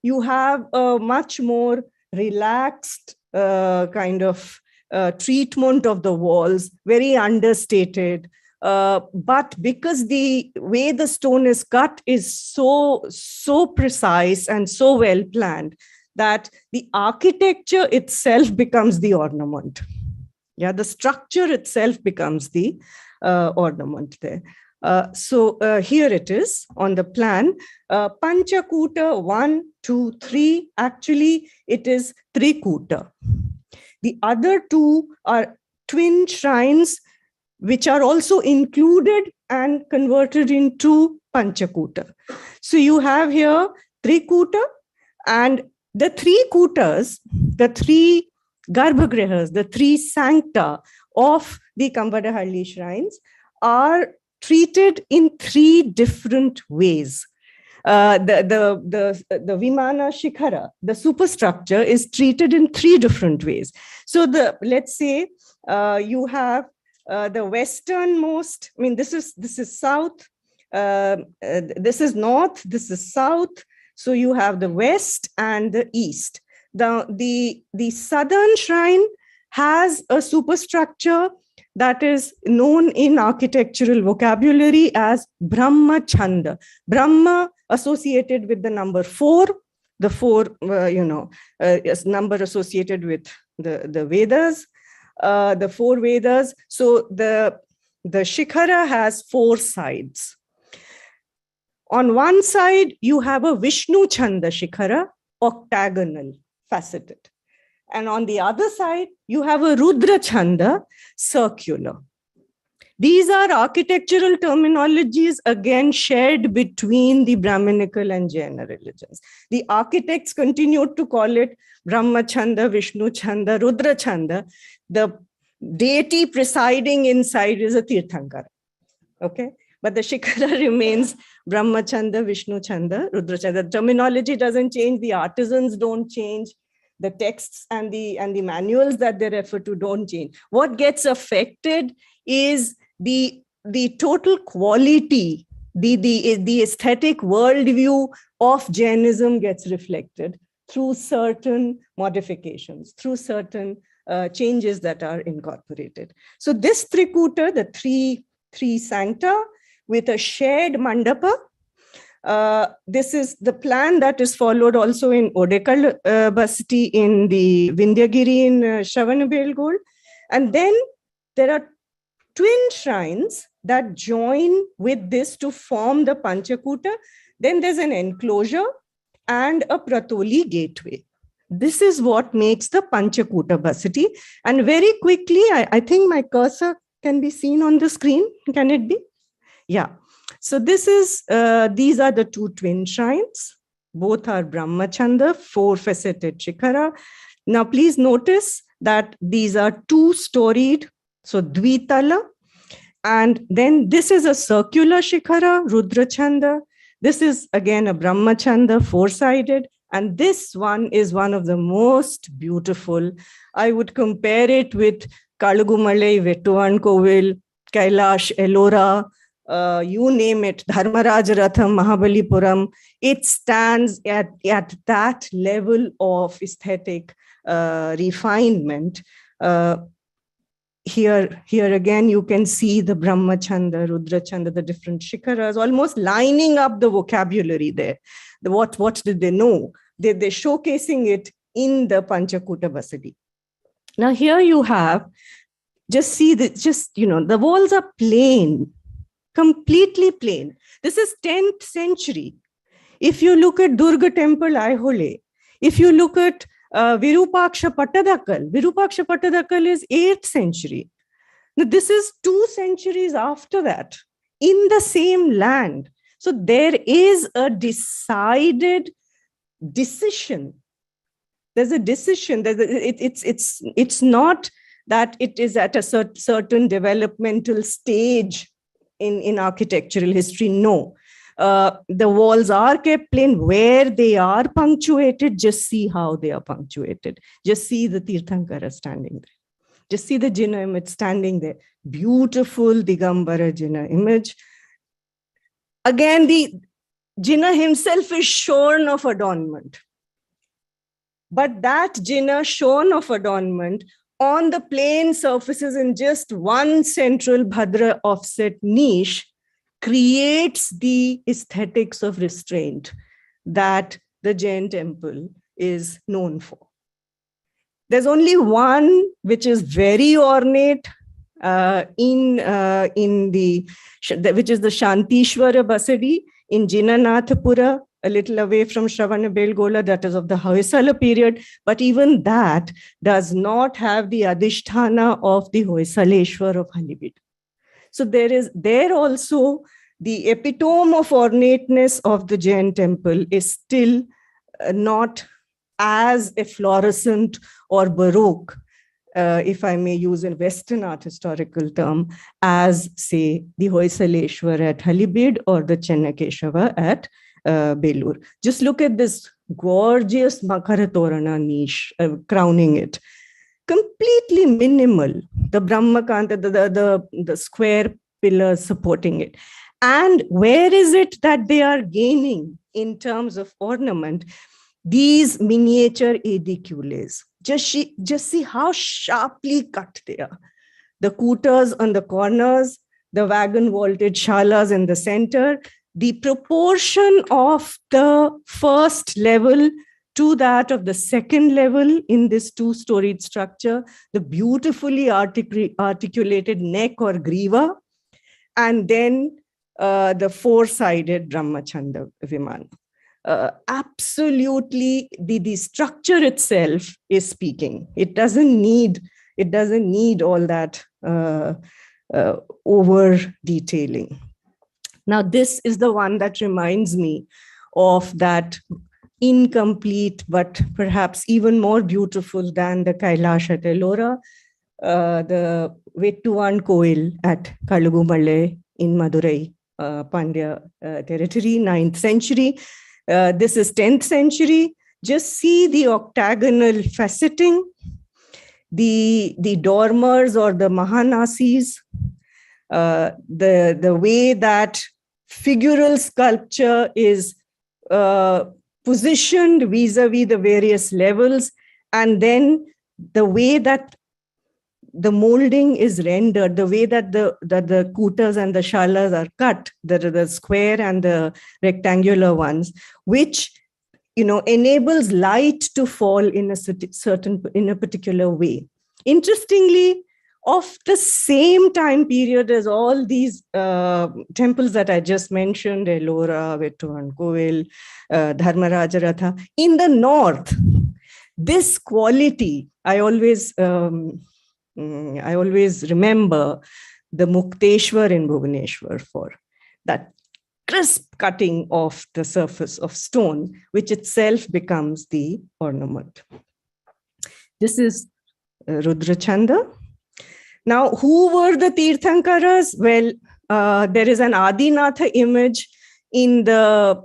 You have a much more relaxed kind of treatment of the walls, very understated. But because the way the stone is cut is so precise and so well planned, that the architecture itself becomes the ornament. Yeah, the structure itself becomes the ornament there. So here it is on the plan. Panchakuta 1, 2, 3. Actually, it is Trikuta. The other two are twin shrines, which are also included and converted into Panchakuta. So you have here Trikuta, and the three kutas, the three garbhagrihas, the three sancta of the Kambadahalli shrines are treated in three different ways. The Vimana Shikhara, the superstructure, is treated in three different ways. So let's say you have the westernmost, I mean, this is south, this is north, this is south. So you have the west and the east. The southern shrine has a superstructure that is known in architectural vocabulary as Brahma Chanda. Brahma associated with the number 4, the 4, is number associated with the Vedas, the 4 Vedas. So the Shikhara has 4 sides. On one side, you have a Vishnu Chanda Shikhara, octagonal, faceted. And on the other side, you have a Rudra Chanda, circular. These are architectural terminologies, again, shared between the Brahminical and Jaina religions. The architects continued to call it Brahma Chanda, Vishnu Chanda, Rudra Chanda. The deity presiding inside is a Tirthankara. Okay? But the Shikhara remains Brahma Chanda, Vishnu Chanda, Rudra Chanda. The terminology doesn't change, the artisans don't change. The texts and the manuals that they refer to don't change. What gets affected is the total quality, the aesthetic worldview of Jainism gets reflected through certain modifications, through certain changes that are incorporated. So this Trikuta, the three sancta with a shared mandapa. This is the plan that is followed also in Odekal Basti in the Vindhyagiri in Shravanabelgol. And then there are twin shrines that join with this to form the Panchakuta. Then there's an enclosure and a Pratoli gateway. This is what makes the Panchakuta Basti. And very quickly, I think my cursor can be seen on the screen. Can it be? Yeah. So this is, these are the 2 twin shrines. Both are Brahmachanda, 4-faceted Shikhara. Now, please notice that these are 2-storied, so Dvitala. And then this is a circular Shikhara, Rudrachanda. This is again a Brahmachanda, 4-sided. And this one is one of the most beautiful. I would compare it with Kalugumalai, Vettuvan Kovil, Kailash, Ellora, you name it, Dharmaraj Ratham, Mahabalipuram. It stands at that level of aesthetic refinement. Here again, you can see the Brahmachanda, Rudrachanda, the different Shikharas, almost lining up the vocabulary there. What did they know? They're showcasing it in the Panchakuta Basti. Now here you have, just see, the walls are plain, completely plain. This is 10th century. If you look at Durga Temple, Aihole, if you look at Virupaksha Pattadakal is 8th century. Now, this is 2 centuries after that in the same land. So there is a decided decision. There's a decision. It's not that it is at a certain developmental stage in architectural history. No. The walls are kept plain. Where they are punctuated, just see how they are punctuated. Just see the Tirthankara standing there. Just see the Jaina image standing there. Beautiful Digambara Jaina image. Again, the Jaina himself is shorn of adornment. But that Jaina shorn of adornment on the plain surfaces in just one central Bhadra offset niche creates the aesthetics of restraint that the Jain temple is known for. There's only one which is very ornate, in the which is the Shantishwara Basadi in Jinanathapura, a little away from Shravanabelgola, that is of the Hoysala period. But even that does not have the Adhisthana of the Hoysaleshwar of Halibid. So there also the epitome of ornateness of the Jain temple is still not as efflorescent or Baroque, if I may use a Western art historical term, as, say, the Hoysaleshwar at Halibid or the Chennakeshava at Belur. Just look at this gorgeous Makaratorana niche crowning it. Completely minimal, the Brahmakanta, the square pillars supporting it. And where is it that they are gaining in terms of ornament? These miniature edicules. Just see how sharply cut they are. The kutas on the corners, the wagon vaulted shalas in the center, the proportion of the first level to that of the second level in this two-storied structure, the beautifully articulated neck or griva, and then the four-sided Brahmachanda Vimana. Absolutely, the structure itself is speaking. It doesn't need all that over detailing. Now, this is the one that reminds me of that incomplete, but perhaps even more beautiful than the Kailash at Ellora, the Vettuvan Koil at Kalugumale in Madurai, Pandya territory, 9th century. This is 10th century. Just see the octagonal faceting, the dormers or the mahanasis, the way that figural sculpture is positioned vis-a-vis the various levels, and then the way that the molding is rendered, the way that the kutas and the shalas are cut, the square and the rectangular ones, which enables light to fall in a particular way. Interestingly, of the same time period as all these temples that I just mentioned, Ellora, Vettuvan Koil, Dharmaraja Ratha, in the north, this quality, I always remember the Mukteshwar in Bhubaneswar for that crisp cutting of the surface of stone, which itself becomes the ornament. This is Rudrachanda. Now, who were the Tirthankaras? Well, there is an Adinatha image in the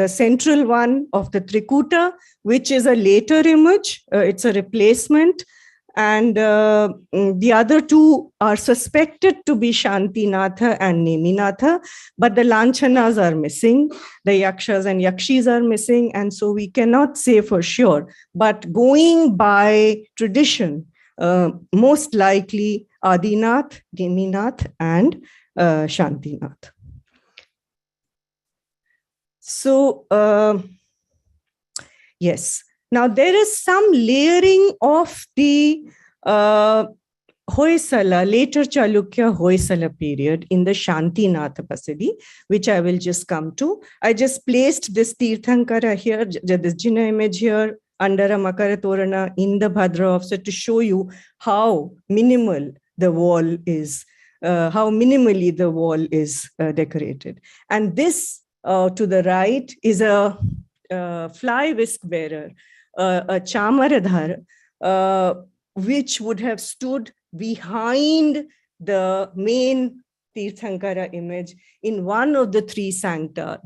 central one of the Trikuta, which is a later image. It's a replacement. And the other two are suspected to be Shantinatha and Neminatha, but the Lanchanas are missing. The Yakshas and Yakshis are missing. And so we cannot say for sure. But going by tradition, most likely Adinath, Neminath, and Shantinath. So, yes. Now, there is some layering of the Hoysala, later Chalukya Hoysala period in the Shantinatha Basadi, which I will just come to. I just placed this Tirthankara here, this Jina image here, under a Makara Torana in the Bhadra offset to show you how minimal the wall is, how minimally the wall is decorated. And this to the right is a fly whisk bearer, a Chamaradhar, which would have stood behind the main Tirthankara image in one of the three sancta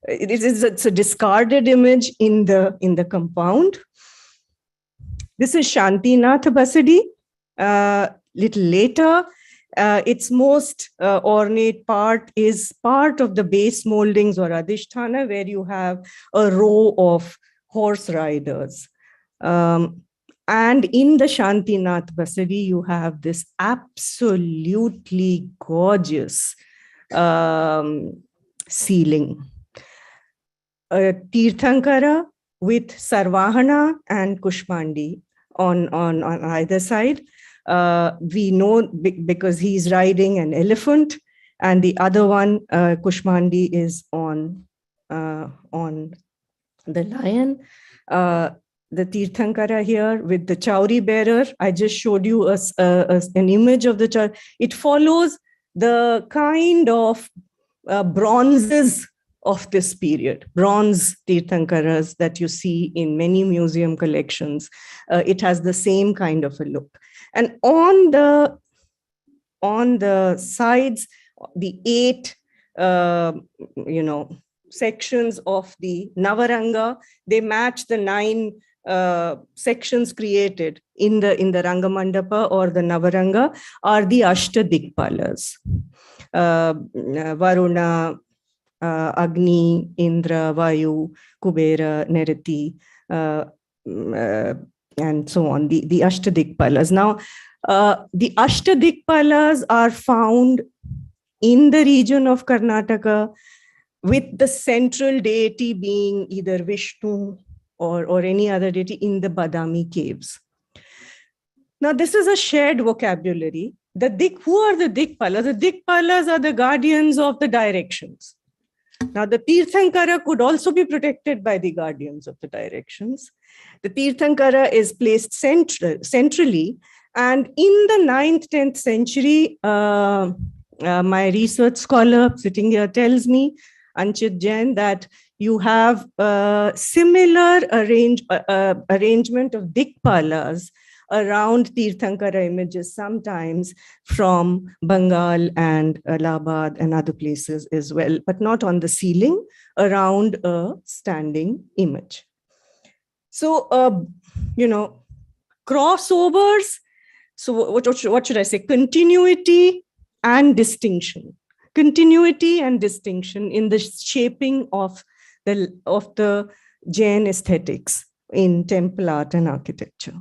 it's a discarded image in the compound. This is Shantinath Basadi. Little later, its most ornate part is part of the base moldings or Adhisthana, where you have a row of horse riders. And in the Shantinath Basadi, you have this absolutely gorgeous ceiling. A Tirthankara with Sarvahana and Kushmandi on either side. We know because he's riding an elephant, and the other one, Kushmandi, is on the lion. The Tirthankara here with the Chauri bearer. I just showed you an image of the Chauri. It follows the kind of bronzes of this period, bronze Tirthankaras that you see in many museum collections. It has the same kind of a look. And on the sides, the 8, sections of the Navaranga, they match the 9 sections created in the Rangamandapa or the Navaranga are the Ashtadikpalas. Varuna, Agni, Indra, Vayu, Kubera, Neriti, and so on, the Ashtadikpalas. Now, the Ashtadikpalas are found in the region of Karnataka, with the central deity being either Vishnu or any other deity in the Badami caves. Now, this is a shared vocabulary. Who are the Dikpalas? The Dikpalas are the guardians of the directions. Now, the Tirthankara could also be protected by the guardians of the directions. The Tirthankara is placed centrally, and in the 9th, 10th century, my research scholar sitting here tells me, Anchit Jain, that you have a similar arrangement of Dikpalas around Tirthankara images, sometimes from Bengal and Allahabad and other places as well, but not on the ceiling, around a standing image. So, crossovers. So what should I say? Continuity and distinction. Continuity and distinction in the shaping of the Jain aesthetics in temple art and architecture.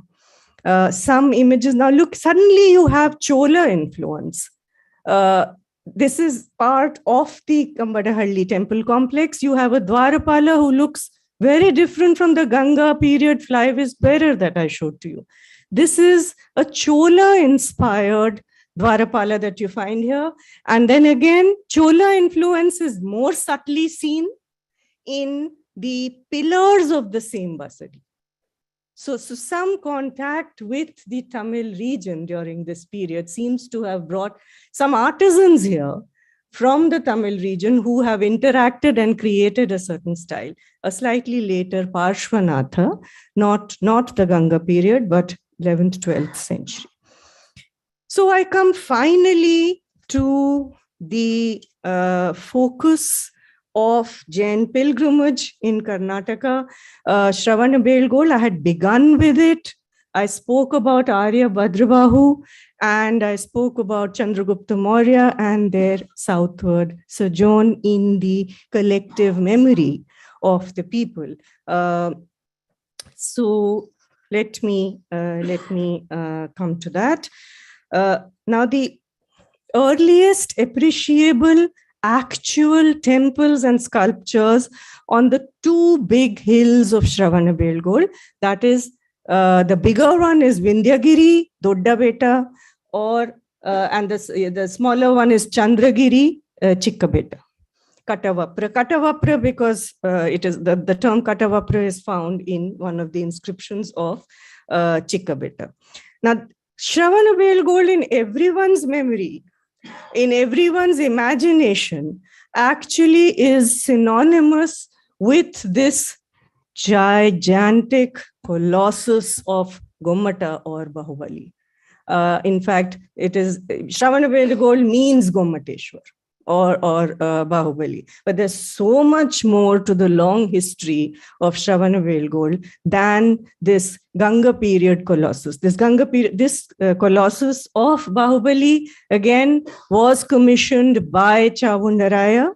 Some images, now look, suddenly you have Chola influence. This is part of the Kambadahalli temple complex. You have a Dwarapala who looks very different from the Ganga period fly-ways bearer that I showed to you. This is a Chola-inspired Dwarapala that you find here. And then again, Chola influence is more subtly seen in the pillars of the same basadi. So some contact with the Tamil region during this period seems to have brought some artisans here from the Tamil region who have interacted and created a certain style. A slightly later Parshvanatha, not the Ganga period, but 11th, 12th century. So I come finally to the focus of Jain pilgrimage in Karnataka. Shravanabelgol, I had begun with it. I spoke about Arya Bhadrabahu, and I spoke about Chandragupta Maurya and their southward sojourn in the collective memory of the people. So let me come to that. Now, the earliest appreciable actual temples and sculptures on the 2 big hills of Shravanabelgol, that is, the bigger one is Vindhyagiri, Dodda Beta, and the smaller one is Chandragiri, Chikka Beta. Katavapra, because it is the term Katavapra is found in one of the inscriptions of Chikka Beta. Now, Shravanabelgol in everyone's memory, in everyone's imagination, actually is synonymous with this gigantic colossus of Gommata or Baahubali. In fact, it is Shravanabelgol means Gommateshwar or Baahubali. But there's so much more to the long history of Shravanabelgol than this Ganga period colossus. This colossus of Baahubali, again, was commissioned by Chavundaraya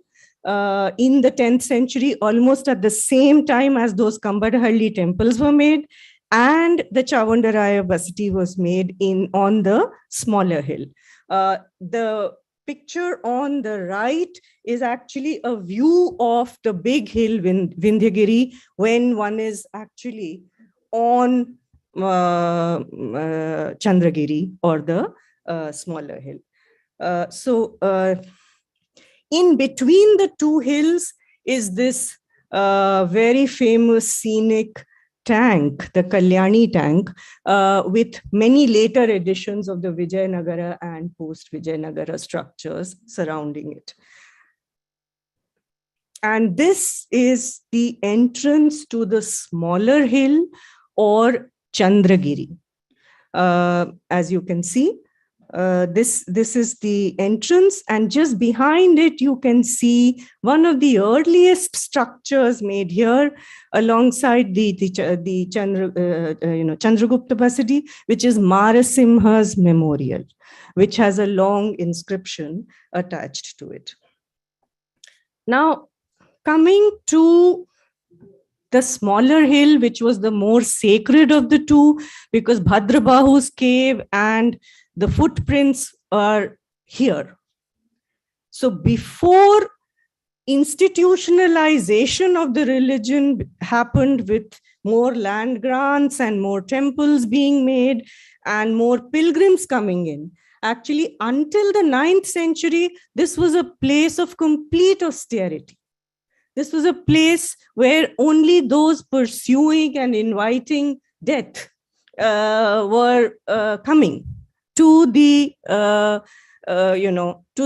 in the 10th century, almost at the same time as those Kambadahalli temples were made, and the Chavundaraya basati was made on the smaller hill. The picture on the right is actually a view of the big hill Vindhyagiri when one is actually on Chandragiri, or the smaller hill. In between the two hills is this very famous scenic tank, the Kalyani Tank, with many later editions of the Vijayanagara and post-Vijayanagara structures surrounding it. And this is the entrance to the smaller hill, or Chandragiri. As you can see, this is the entrance, and just behind it you can see one of the earliest structures made here, alongside the Chandragupta Basadi, which is Marasimha's memorial, which has a long inscription attached to it. Now, coming to the smaller hill, which was the more sacred of the two, because Bhadrabahu's cave and the footprints are here. So before institutionalization of the religion happened, with more land grants and more temples being made and more pilgrims coming in, actually until the 9th century, this was a place of complete austerity. This was a place where only those pursuing and inviting death were coming to the, to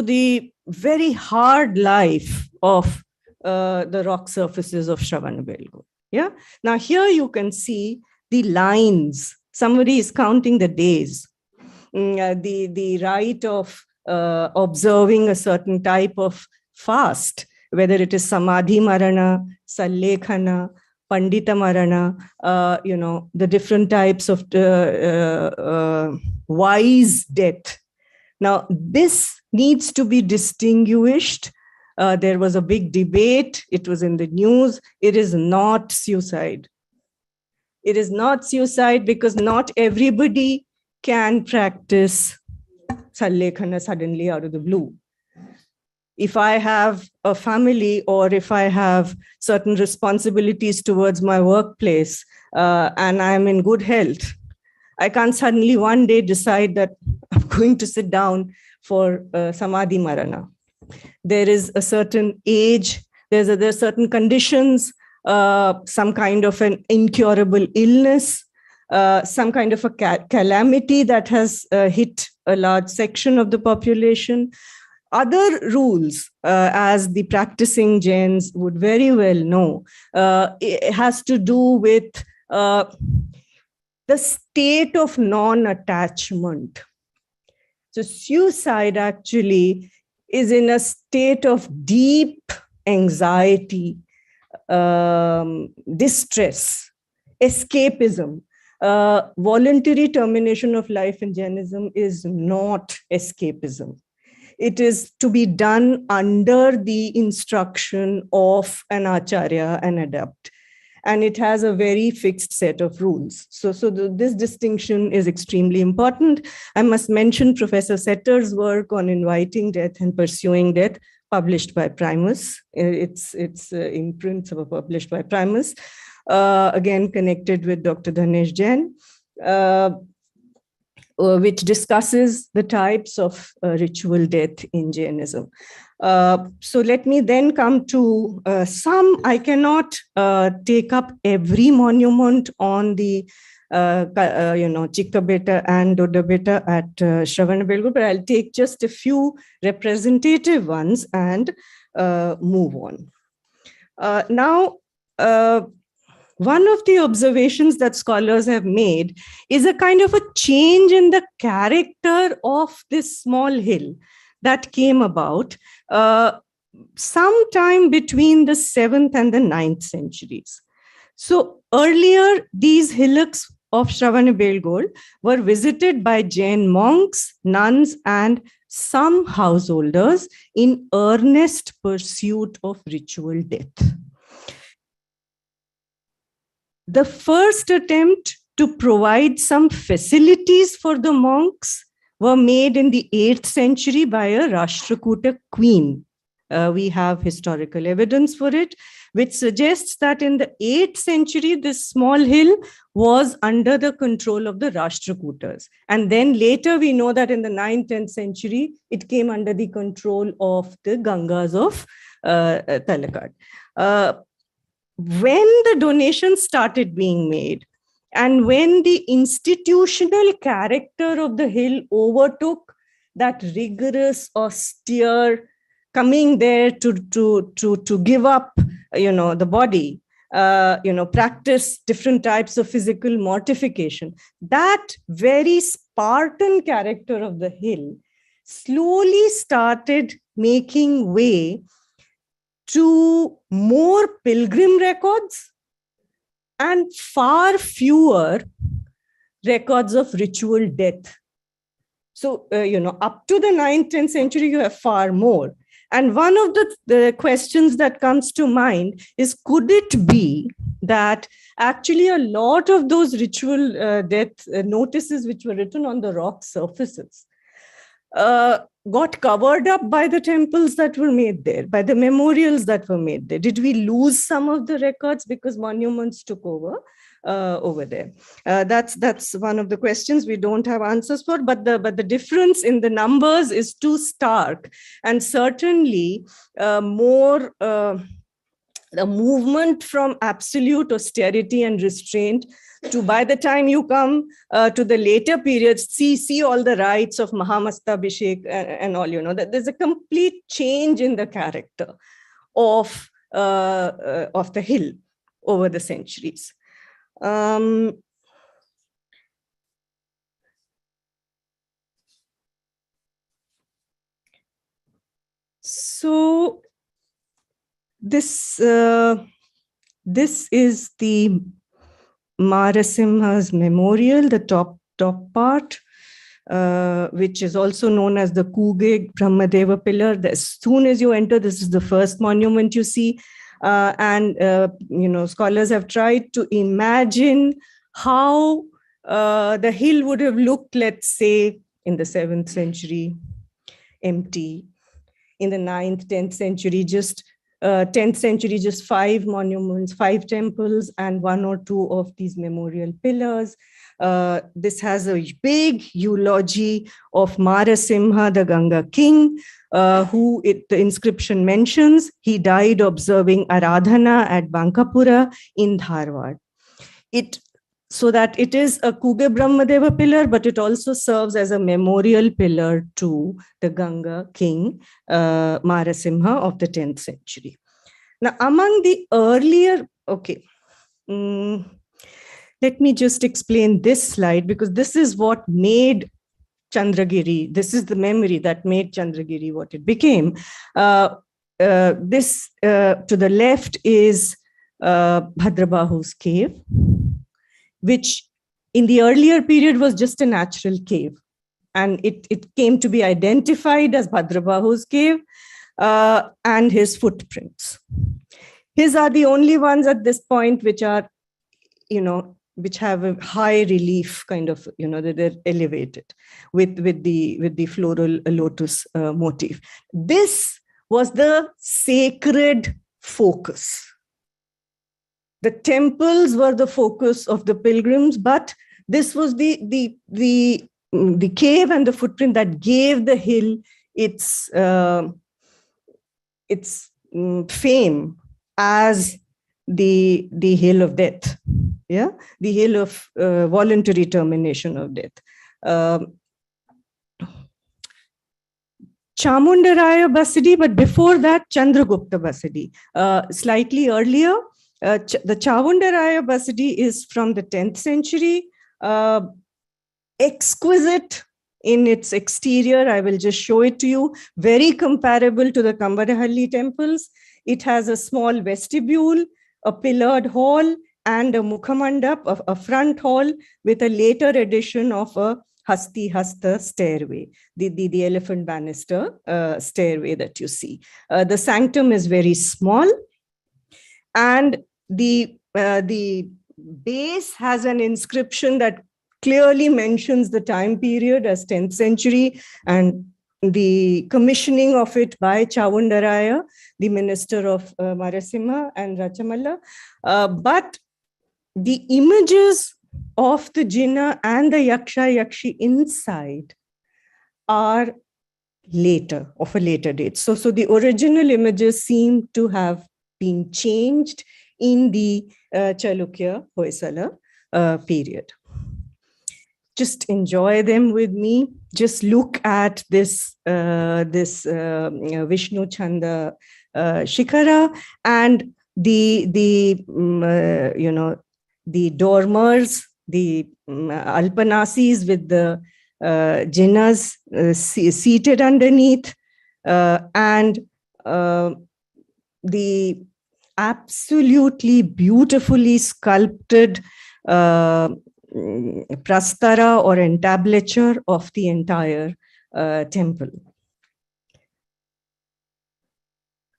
the very hard life of the rock surfaces of Shravanabelgore. Yeah. Now here you can see the lines. Somebody is counting the days. The rite of observing a certain type of fast, whether it is Samadhi Marana, Sallekhana, Pandita Marana, the different types of wise death. Now, this needs to be distinguished. There was a big debate. It was in the news. It is not suicide. It is not suicide because not everybody can practice Sallekhana suddenly out of the blue. If I have a family, or if I have certain responsibilities towards my workplace, and I'm in good health, I can't suddenly one day decide that I'm going to sit down for Samadhi Marana. There is a certain age, there's certain conditions, some kind of an incurable illness, some kind of a calamity that has hit a large section of the population. Other rules, as the practicing Jains would very well know, it has to do with the state of non-attachment. So suicide actually is in a state of deep anxiety, distress, escapism. Voluntary termination of life in Jainism is not escapism. It is to be done under the instruction of an acharya, an adept. And it has a very fixed set of rules. So this distinction is extremely important. I must mention Professor Setter's work on inviting death and pursuing death, published by Primus. Its imprints were published by Primus, again connected with Dr. Dhanesh Jain, which discusses the types of ritual death in Jainism. So let me then come to some. I cannot take up every monument on the Chikkabeta and Dodabeta at Shravanabelgore, but I'll take just a few representative ones and move on. Now, one of the observations that scholars have made is a kind of a change in the character of this small hill that came about sometime between the 7th and the 9th centuries. So earlier, these hillocks of Shravanabelgore were visited by Jain monks, nuns, and some householders in earnest pursuit of ritual death. The first attempt to provide some facilities for the monks were made in the 8th century by a Rashtrakuta queen, We have historical evidence for it, which suggests that in the 8th century, this small hill was under the control of the Rashtrakutas. And then later we know that in the 9th, 10th century, it came under the control of the Gangas of Talakad. When the donations started being made, and when the institutional character of the hill overtook that rigorous, austere, coming there to give up, the body, practice different types of physical mortification, that very Spartan character of the hill slowly started making way to more pilgrim records and far fewer records of ritual death. So, up to the 9th, 10th century, you have far more. And one of the questions that comes to mind is, could it be that actually a lot of those ritual death notices which were written on the rock surfaces got covered up by the temples that were made there, by the memorials that were made there? Did we lose some of the records because monuments took over there? That's one of the questions we don't have answers for, but the difference in the numbers is too stark, and certainly more the movement from absolute austerity and restraint to, by the time you come to the later periods, see all the rites of Mahamastabhishek and all, that there's a complete change in the character of the hill over the centuries. So this is the Marasimha's memorial, the top part, which is also known as the Kuge Brahmadeva pillar. As soon as you enter, this is the first monument you see. And scholars have tried to imagine how the hill would have looked, let's say, in the 7th century, empty. In the 9th, 10th century, just 10th century, just 5 monuments, 5 temples, and 1 or 2 of these memorial pillars. This has a big eulogy of Marasimha, the Ganga king, who the inscription mentions. He died observing Aradhana at Bankapura in Dharwad. So that it is a Kuge Brahmadeva pillar, but it also serves as a memorial pillar to the Ganga king, Marasimha of the 10th century. Now, among the earlier, let me just explain this slide, because this is what made Chandragiri, this is the memory that made Chandragiri what it became. This to the left is Bhadrabahu's cave, which in the earlier period was just a natural cave. And it came to be identified as Bhadrabahu's cave and his footprints. His are the only ones at this point which are, which have a high relief kind of, they're elevated with the floral lotus motif. This was the sacred focus. The temples were the focus of the pilgrims, but this was the cave and the footprint that gave the hill its fame as the hill of death, the hill of voluntary termination of death. Chamundaraya Basadi, but before that, Chandragupta Basadi. Slightly earlier, the Chamundaraya Basadi is from the 10th century, exquisite in its exterior. I will just show it to you. Very comparable to the Kambadahalli temples. It has a small vestibule, a pillared hall, and a mukhamandap, a front hall with a later addition of a Hasti Hasta stairway, the elephant banister stairway that you see. The sanctum is very small, and the base has an inscription that clearly mentions the time period as 10th century, and the commissioning of it by Chaundaraya, the minister of Marasimha and Rachamalla. But the images of the Jaina and the Yaksha Yakshi inside are later, of a later date. So the original images seem to have been changed in the Chalukya Hoysala period. Just enjoy them with me. Just look at this Vishnu Chanda Shikara and the dormers, the Alpanasis with the Jinas seated underneath, and the absolutely beautifully sculpted prastara or entablature of the entire temple.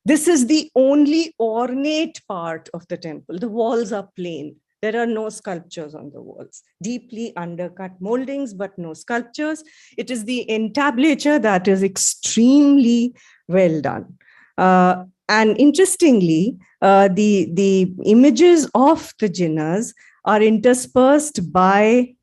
This is the only ornate part of the temple. The walls are plain. There are no sculptures on the walls. Deeply undercut moldings, but no sculptures. It is the entablature that is extremely well done. And interestingly, the images of the Jinas are interspersed by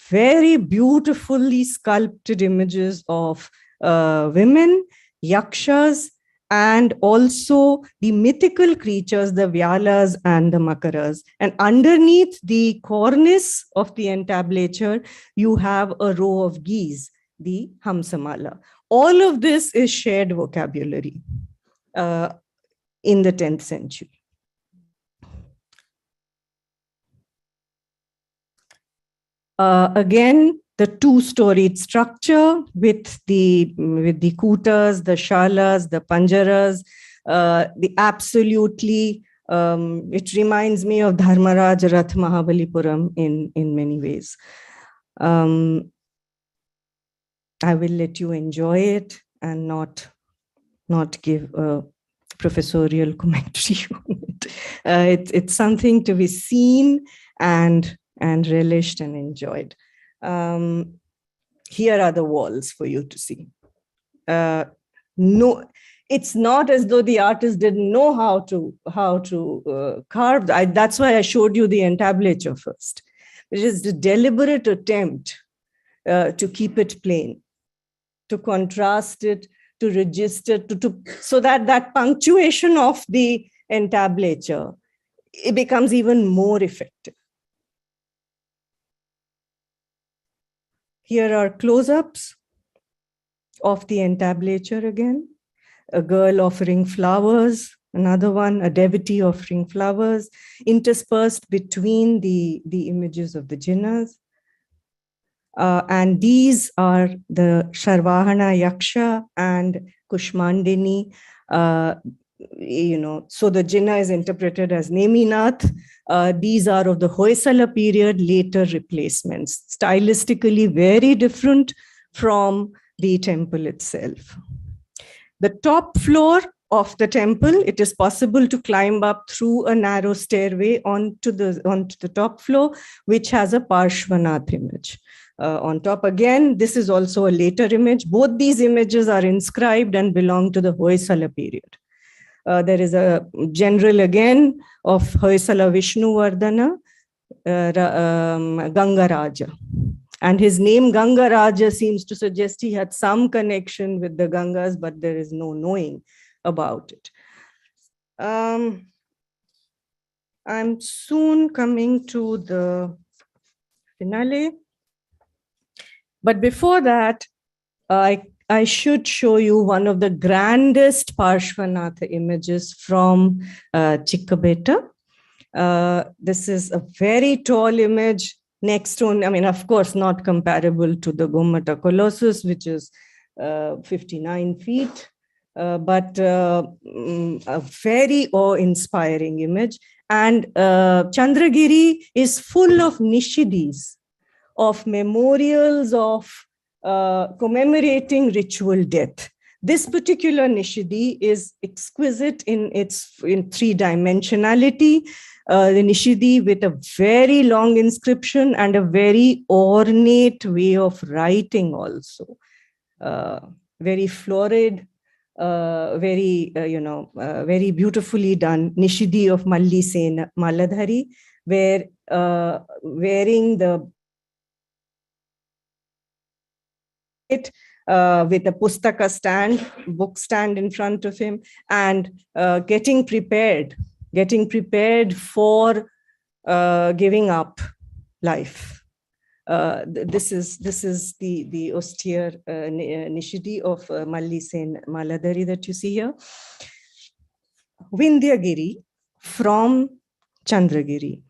very beautifully sculpted images of women, yakshas, and also the mythical creatures, the Vyalas and the Makaras. And underneath the cornice of the entablature, you have a row of geese, the Hamsamala. All of this is shared vocabulary in the 10th century. Again, the two-storied structure with the kutas, the shalas, the panjaras, the absolutely, it reminds me of Dharmaraj Rath Mahabalipuram in many ways. I will let you enjoy it and not give a professorial commentary on it. It's something to be seen and relished and enjoyed. Here are the walls for you to see. No, it's not as though the artist didn't know how to carve. That's why I showed you the entablature first. It is the deliberate attempt to keep it plain, to contrast it, to register, so that punctuation of the entablature, it becomes even more effective. Here are close-ups of the entablature again. A girl offering flowers, another one, a devotee offering flowers, interspersed between the images of the Jinas. And these are the Sharvahana Yaksha and Kushmandini. So the Jina is interpreted as Neminath. These are of the Hoysala period, later replacements, stylistically very different from the temple itself. The top floor of the temple, it is possible to climb up through a narrow stairway onto the top floor, which has a Parshvanath image. On top again, this is also a later image. Both these images are inscribed and belong to the Hoysala period. There is a general again of Hoysala Vishnuvardhana, Gangaraja. And his name Gangaraja seems to suggest he had some connection with the Gangas, but there is no knowing about it. I'm soon coming to the finale. But before that, I should show you one of the grandest Parshvanatha images from Chikkabetta. This is a very tall image next to, of course, not comparable to the Gommata Colossus, which is 59 feet, but a very awe-inspiring image. And Chandragiri is full of nishidis, of memorials of commemorating ritual death. This particular nishidi is exquisite in three-dimensionality. The nishidi with a very long inscription and a very ornate way of writing also. very florid, very beautifully done Nishidi of Malli Sen Maladhari, where wearing the with a pustaka stand, book stand in front of him, and getting prepared for giving up life. This is the austere Nishidi of Malli Sen Maladhari that you see here. Vindhyagiri from Chandragiri.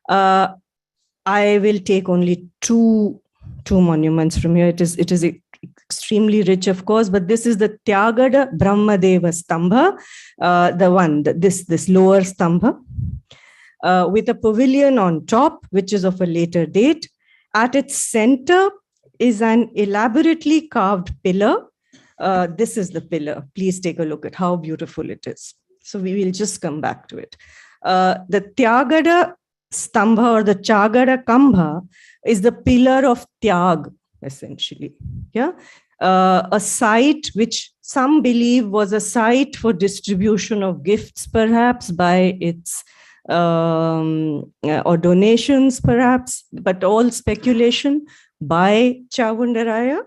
I will take only two monuments from here. It is extremely rich, of course, but this is the Tyagada Brahmadeva Stambha, this lower Stambha, with a pavilion on top, which is of a later date. At its center is an elaborately carved pillar. This is the pillar. Please take a look at how beautiful it is. So we will just come back to it. The Tyagada Stambha or the Chagada Kambha is the pillar of Tyag, essentially. Yeah, a site which some believe was a site for distribution of gifts, perhaps by its or donations, perhaps, but all speculation by Chavundaraya.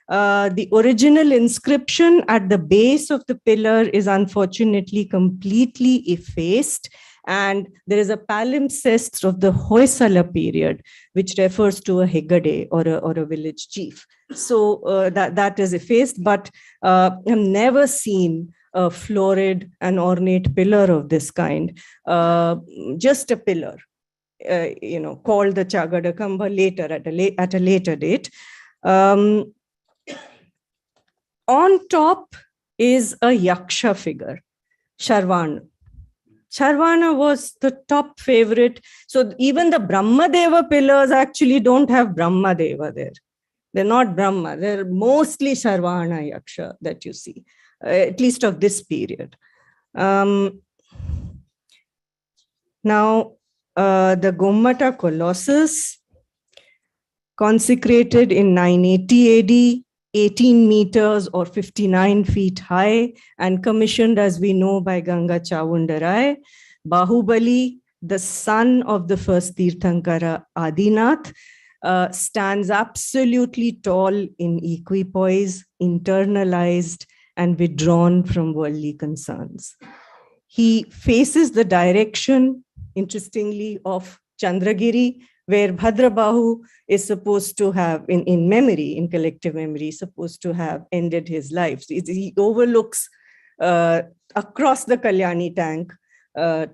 The original inscription at the base of the pillar is unfortunately completely effaced, and there is a palimpsest of the Hoysala period, which refers to a Hegade or a village chief. So that is effaced, but I've never seen a florid and ornate pillar of this kind. Just a pillar, called the Chagada Kambha later at a later date. On top is a Yaksha figure, Sharvana. Sharvana was the top favorite. So even the Brahmadeva pillars actually don't have Brahmadeva there. They're not Brahma. They're mostly Sharvana Yaksha that you see, at least of this period. Now, the Gommata Colossus, consecrated in 980 AD, 18 meters or 59 feet high, and commissioned, as we know, by Ganga Chavundarai. Baahubali, the son of the first Tirthankara Adinath, stands absolutely tall in equipoise, internalized, and withdrawn from worldly concerns. He faces the direction, interestingly, of Chandragiri, where Bhadrabahu is supposed to have, in memory, in collective memory, supposed to have ended his life. So he overlooks across the Kalyani Tank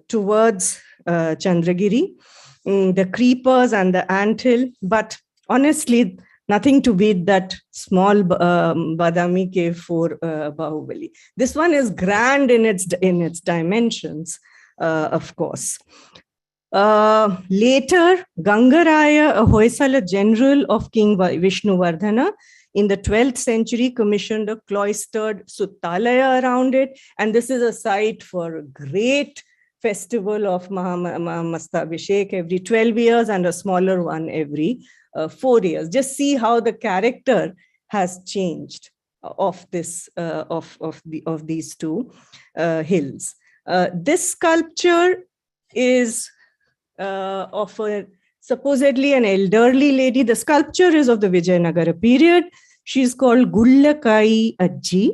towards Chandragiri, the creepers and the anthill, but honestly, nothing to beat that small Badami cave for Baahubali. This one is grand in its dimensions, of course. Later, Gangaraya, a Hoysala general of King Vishnuvardhana, in the 12th century, commissioned a cloistered Suttalaya around it. And this is a site for a great festival of Mahamastabhishek every 12 years and a smaller one every 4 years. Just see how the character has changed of this of these two hills. This sculpture is of supposedly an elderly lady. The sculpture is of the Vijayanagara period. She's called Gullakai Ajji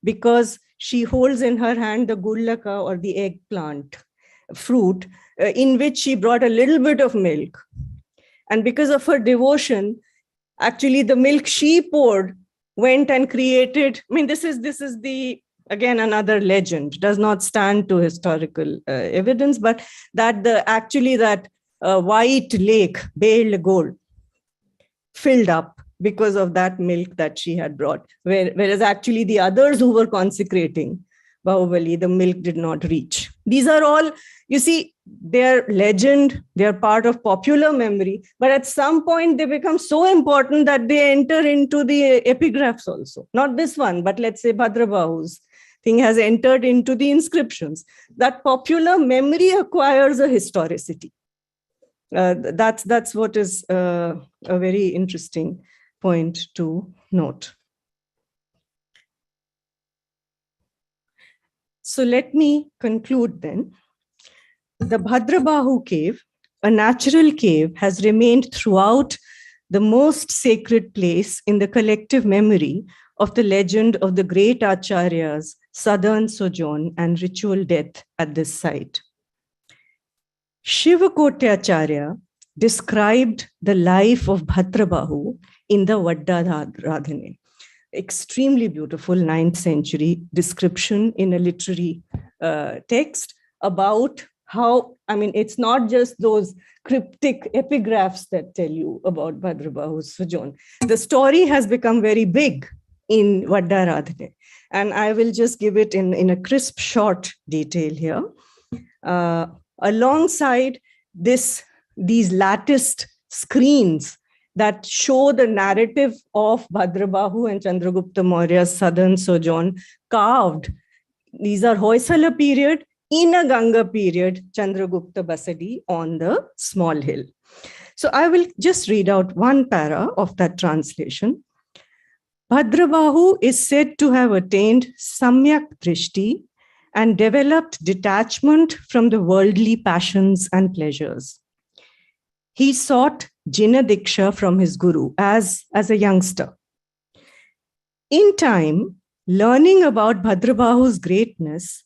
because she holds in her hand the gullaka or the eggplant fruit in which she brought a little bit of milk. And because of her devotion, actually the milk she poured went and created, this is the, again, another legend, does not stand to historical evidence, but that that white lake, Bale Gold, filled up because of that milk that she had brought. Whereas actually the others who were consecrating Baahubali, the milk did not reach. These are all, you see, they're legend, they're part of popular memory, but at some point they become so important that they enter into the epigraphs also. Not this one, but let's say Bhadrabahu's thing has entered into the inscriptions. That popular memory acquires a historicity. That's what is a very interesting point to note. So let me conclude then. The Bhadrabahu cave, a natural cave, has remained throughout the most sacred place in the collective memory of the legend of the great Acharya's southern sojourn and ritual death at this site. Shiva Kotyacharya described the life of Bhadrabahu in the Vaddaradhane. Extremely beautiful 9th century description in a literary text about how, I mean, it's not just those cryptic epigraphs that tell you about Bhadrabahu's sojourn. The story has become very big in Vaddaradhane, and I will just give it in a crisp, short detail here. Alongside these latticed screens that show the narrative of Bhadrabahu and Chandragupta Maurya's southern sojourn carved. These are Hoysala period, in a Ganga period, Chandragupta Basadi on the small hill. So I will just read out one para of that translation. Bhadrabahu is said to have attained Samyak Drishti and developed detachment from the worldly passions and pleasures. He sought Jina Diksha from his guru as a youngster. In time, learning about Bhadrabahu's greatness,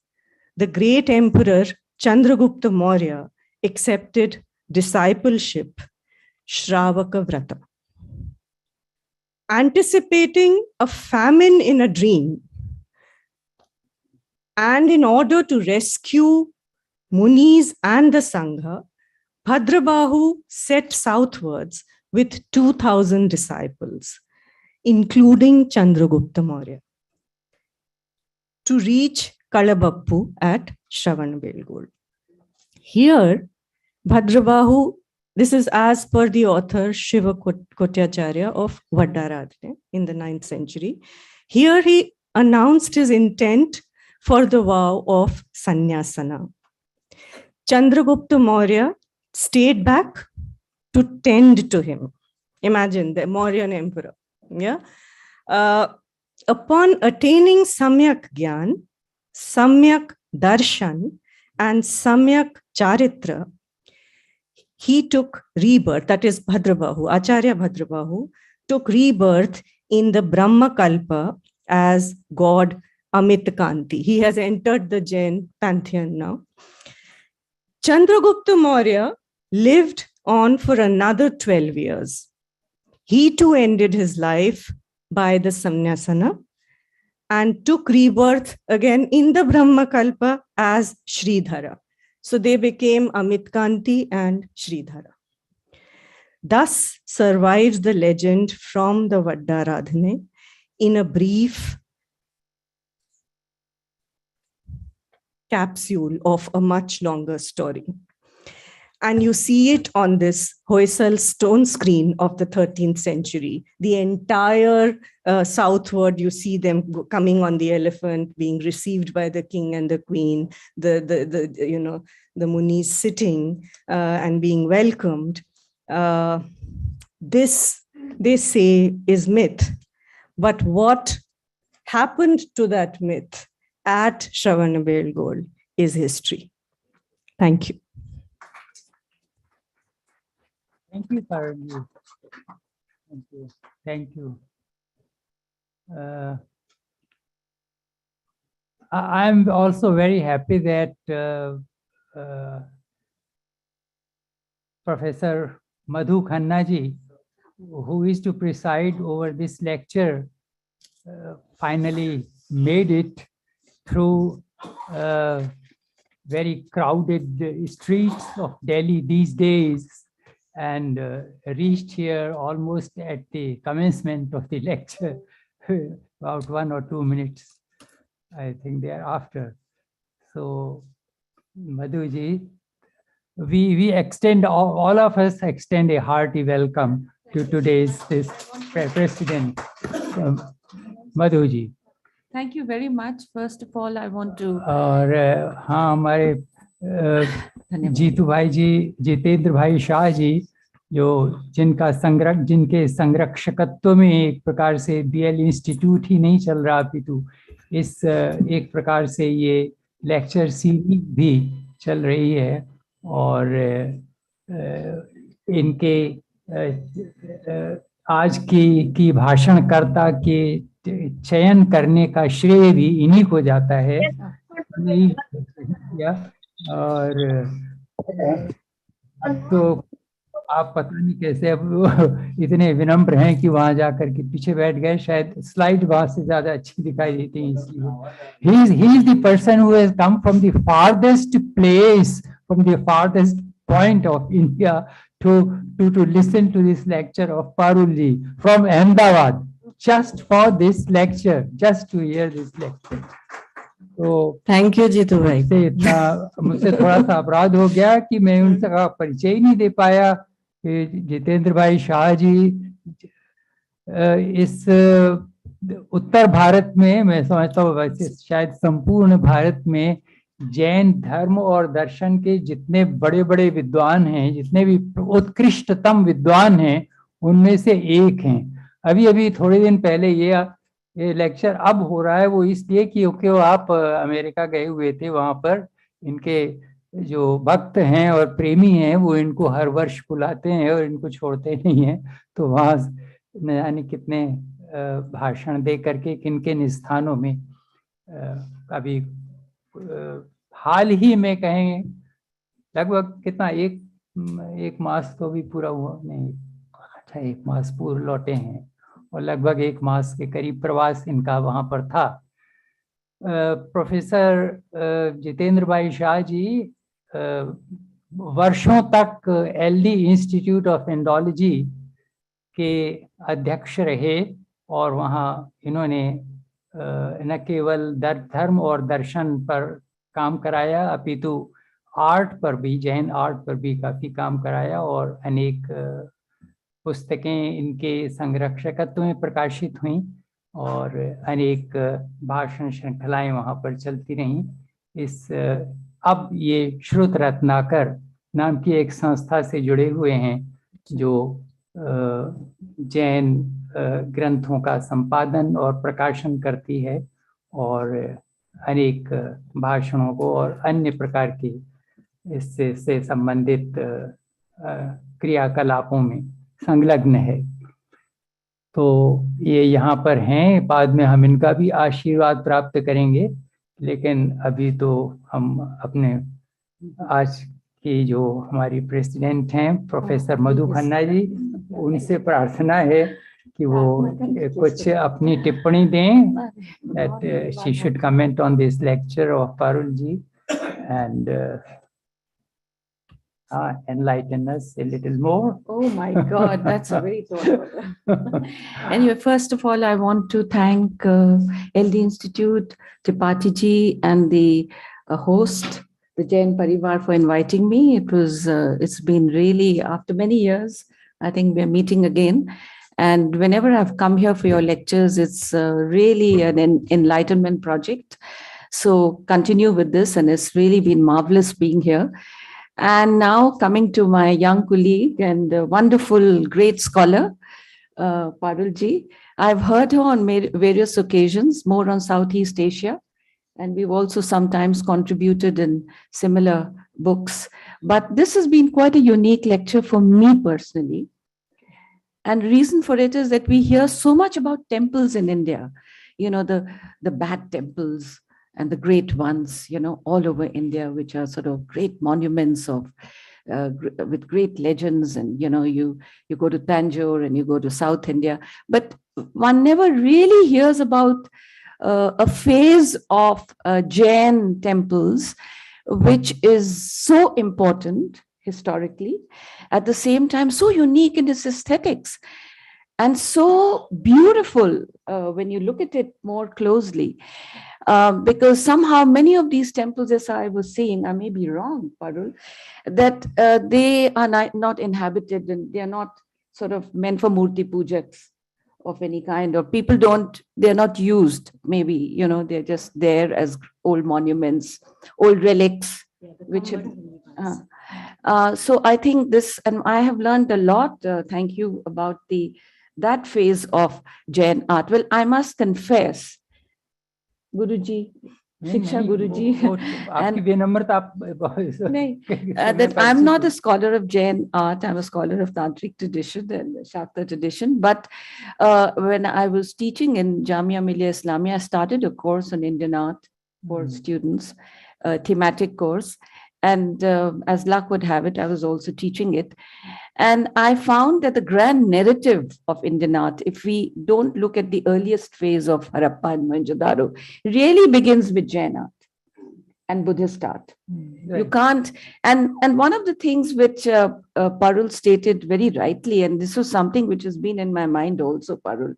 the great emperor Chandragupta Maurya accepted discipleship, Shravaka Vrata. Anticipating a famine in a dream, and in order to rescue Munis and the Sangha, Bhadrabahu set southwards with 2,000 disciples, including Chandragupta Maurya, to reach Kalabappu at Shravanabelgol. Here, Bhadrabahu, this is as per the author Shiva Kotyacharya of Vaddaradhane in the 9th century. Here he announced his intent for the vow of sannyasana. Chandragupta Maurya stayed back to tend to him. Imagine the Mauryan emperor. Yeah. Upon attaining Samyak Gyan, Samyak Darshan, and Samyak Charitra, he took rebirth, that is Bhadrabahu, Acharya Bhadrabahu, took rebirth in the Brahma Kalpa as God Amit Kanti. He has entered the Jain pantheon now. Chandragupta Maurya lived on for another 12 years. He too ended his life by the sannyasana and took rebirth again in the Brahma Kalpa as Sridhara. So they became Amit Kanti and Sridhara. Thus survives the legend from the Vaddaradhane in a brief capsule of a much longer story. And you see it on this Hoysal stone screen of the 13th century. The entire southward, you see them coming on the elephant, being received by the king and the queen, the munis sitting and being welcomed. This, they say, is myth. But what happened to that myth at Shravanabelgol is history. Thank you. Thank you, Parul. Thank you. Thank you. I'm also very happy that Professor Madhu Khanna ji, who is to preside over this lecture, finally made it through very crowded streets of Delhi these days, and reached here almost at the commencement of the lecture, about 1 or 2 minutes, I think, thereafter. So, Madhuji, we extend, all of us extend a hearty welcome to today's this president, Madhuji. Thank you very much. First of all, I want to. हाँ, हमारे जीतू भाई जी, जितेंद्र भाई शाह जी, जो जिनके संरक्षकत्व में एक प्रकार से बीएल इंस्टीट्यूट ही नहीं चल रहा, अपितु इस एक प्रकार से ये लेक्चर सीरीज भी चल रही है और इनके आज की भाषणकर्ता के चयन करने का श्रेय भी इन्हीं को जाता है। नहीं किया और अब तो आप पता नहीं कैसे अब इतने विनम्र हैं कि वहां जाकर के पीछे बैठ गए, शायद स्लाइड वहां से ज्यादा अच्छी दिखाई देती है इसलिए। he is the person who has come from the farthest place, from the farthest point of India to listen to this lecture of Parul ji from Ahmedabad, just for this lecture, just to hear this lecture. तो thank you Jitu भाई। मुझसे थोड़ा सा अपराध हो गया कि मैं उनका परिचय ही नहीं दे पाया। जितेंद्र भाई शाह जी इस उत्तर भारत में, मैं समझता हूँ वैसे शायद संपूर्ण भारत में जैन धर्म और दर्शन के जितने बड़े बड़े विद्वान हैं, जितने भी उत्कृष्टतम विद्वान हैं, उनमें से एक हैं। अभी अभी थोड़े दिन पहले ये लेक्चर अब हो रहा है, वो इसलिए क्योंकि वो आप अमेरिका गए हुए थे। वहाँ पर इनके जो भक्त हैं और प्रेमी हैं वो इनको हर वर्ष बुलाते हैं और इनको छोड़ते नहीं हैं। तो वहाँ न जाने कितने भाषण दे करके किन किन स्थानों में अभी हाल ही में कहेंगे लगभग कितना एक मास तो भी पूरा हुआ नहीं, अच्छा 1 मास पूर्व लौटे हैं और लगभग 1 मास के करीब प्रवास इनका वहाँ पर था। प्रोफेसर जितेंद्र भाई शाह जी वर्षों तक एलडी इंस्टीट्यूट ऑफ इंडोलॉजी के अध्यक्ष रहे और वहाँ इन्होंने न केवल धर्म और दर्शन पर काम कराया अपितु आर्ट पर भी, जैन आर्ट पर भी काफ़ी काम कराया और अनेक पुस्तकें इनके संरक्षकत्व में प्रकाशित हुईं और अनेक भाषण श्रृंखलाएं वहाँ पर चलती रहीं। इस अब ये श्रुत रत्नाकर नाम की एक संस्था से जुड़े हुए हैं जो जैन ग्रंथों का संपादन और प्रकाशन करती है और अनेक भाषणों को और अन्य प्रकार के इससे संबंधित क्रियाकलापों में संलग्न है। तो ये यहाँ पर हैं, बाद में हम इनका भी आशीर्वाद प्राप्त करेंगे, लेकिन अभी तो हम अपने आज की जो हमारी प्रेसिडेंट हैं प्रोफेसर मधु खन्ना जी, उनसे प्रार्थना है कि वो कुछ अपनी टिप्पणी दें, that she should comment on this lecture of Parul ji and enlighten us a little more. Oh my God, that's a very thoughtful. Anyway, first of all, I want to thank LD Institute, Tripathi ji, and the host, the Jain Parivar, for inviting me. It's been really, after many years, I think we're meeting again. And whenever I've come here for your lectures, it's really an enlightenment project. So continue with this, and it's really been marvelous being here. And now coming to my young colleague and wonderful, great scholar, Parul ji. I've heard her on various occasions, more on Southeast Asia, and we've also sometimes contributed in similar books. But this has been quite a unique lecture for me personally. And reason for it is that we hear so much about temples in India, you know, the bad temples and the great ones, you know, all over India, which are sort of great monuments of with great legends. And, you know, you go to Tanjore and you go to South India, but one never really hears about a phase of Jain temples, which is so important historically, at the same time so unique in its aesthetics and so beautiful when you look at it more closely. Because somehow many of these temples, as I was saying, I may be wrong, Parul, that they are not inhabited and they are not sort of meant for murti pujaks of any kind, or people they're not used, maybe, you know, they're just there as old monuments, old relics, which so I think this, and I have learned a lot, thank you, about that phase of Jain art. Well, I must confess, Guruji, Shiksha Guruji. आपकी विनम्रता आप that I'm not a scholar of Jain art. I'm a scholar of Tantric tradition and Shakta tradition. But when I was teaching in Jamia Millia Islamia, I started a course on Indian art for students, a thematic course. And as luck would have it, I was also teaching it. And I found that the grand narrative of Indian art, if we don't look at the earliest phase of Harappa and Mohenjo-daro, really begins with Jain art and Buddhist art. You can't, and one of the things which Parul stated very rightly, and this was something which has been in my mind also, Parul,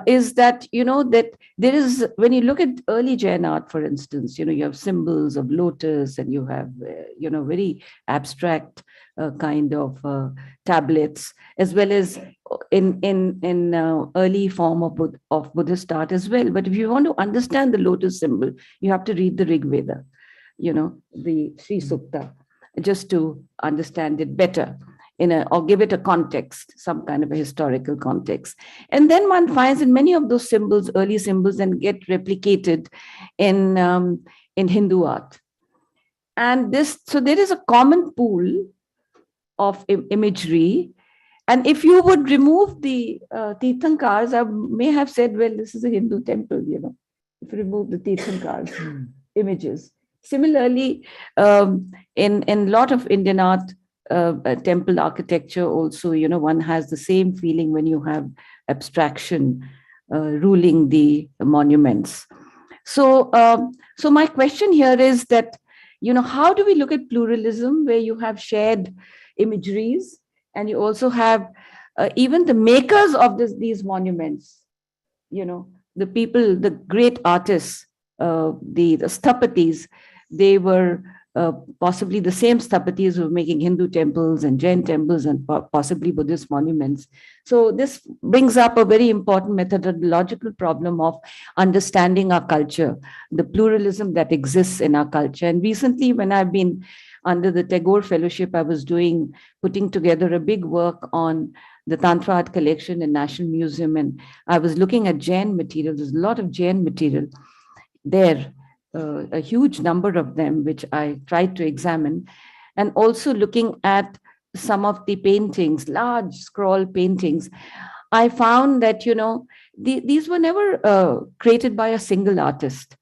is that, that there is, when you look at early Jain art, for instance, you have symbols of lotus and you have, very abstract kind of tablets, as well as in early form of Buddhist art as well. But if you want to understand the lotus symbol, you have to read the Rig Veda, the Sri Sukta, just to understand it better. Or give it a context, some kind of a historical context. And then one finds in many of those symbols, early symbols, and get replicated in Hindu art. And so there is a common pool of imagery. And if you would remove the Tirthankars, I may have said, well, this is a Hindu temple, if you remove the Tirthankars images. Similarly, in a lot of Indian art, temple architecture also, one has the same feeling when you have abstraction ruling the monuments. So my question here is that, how do we look at pluralism where you have shared imageries and you also have even the makers of these monuments, the people, the great artists, the sthapatis, they were possibly the same sthapatis who were making Hindu temples and Jain temples and possibly Buddhist monuments. So this brings up a very important methodological problem of understanding our culture, the pluralism that exists in our culture. And recently, when I've been under the Tagore Fellowship, I was putting together a big work on the Tantra Art Collection in National Museum, and I was looking at Jain material. There's a lot of Jain material there. A huge number of them, which I tried to examine, and also looking at some of the paintings, large scroll paintings, I found that, these were never created by a single artist,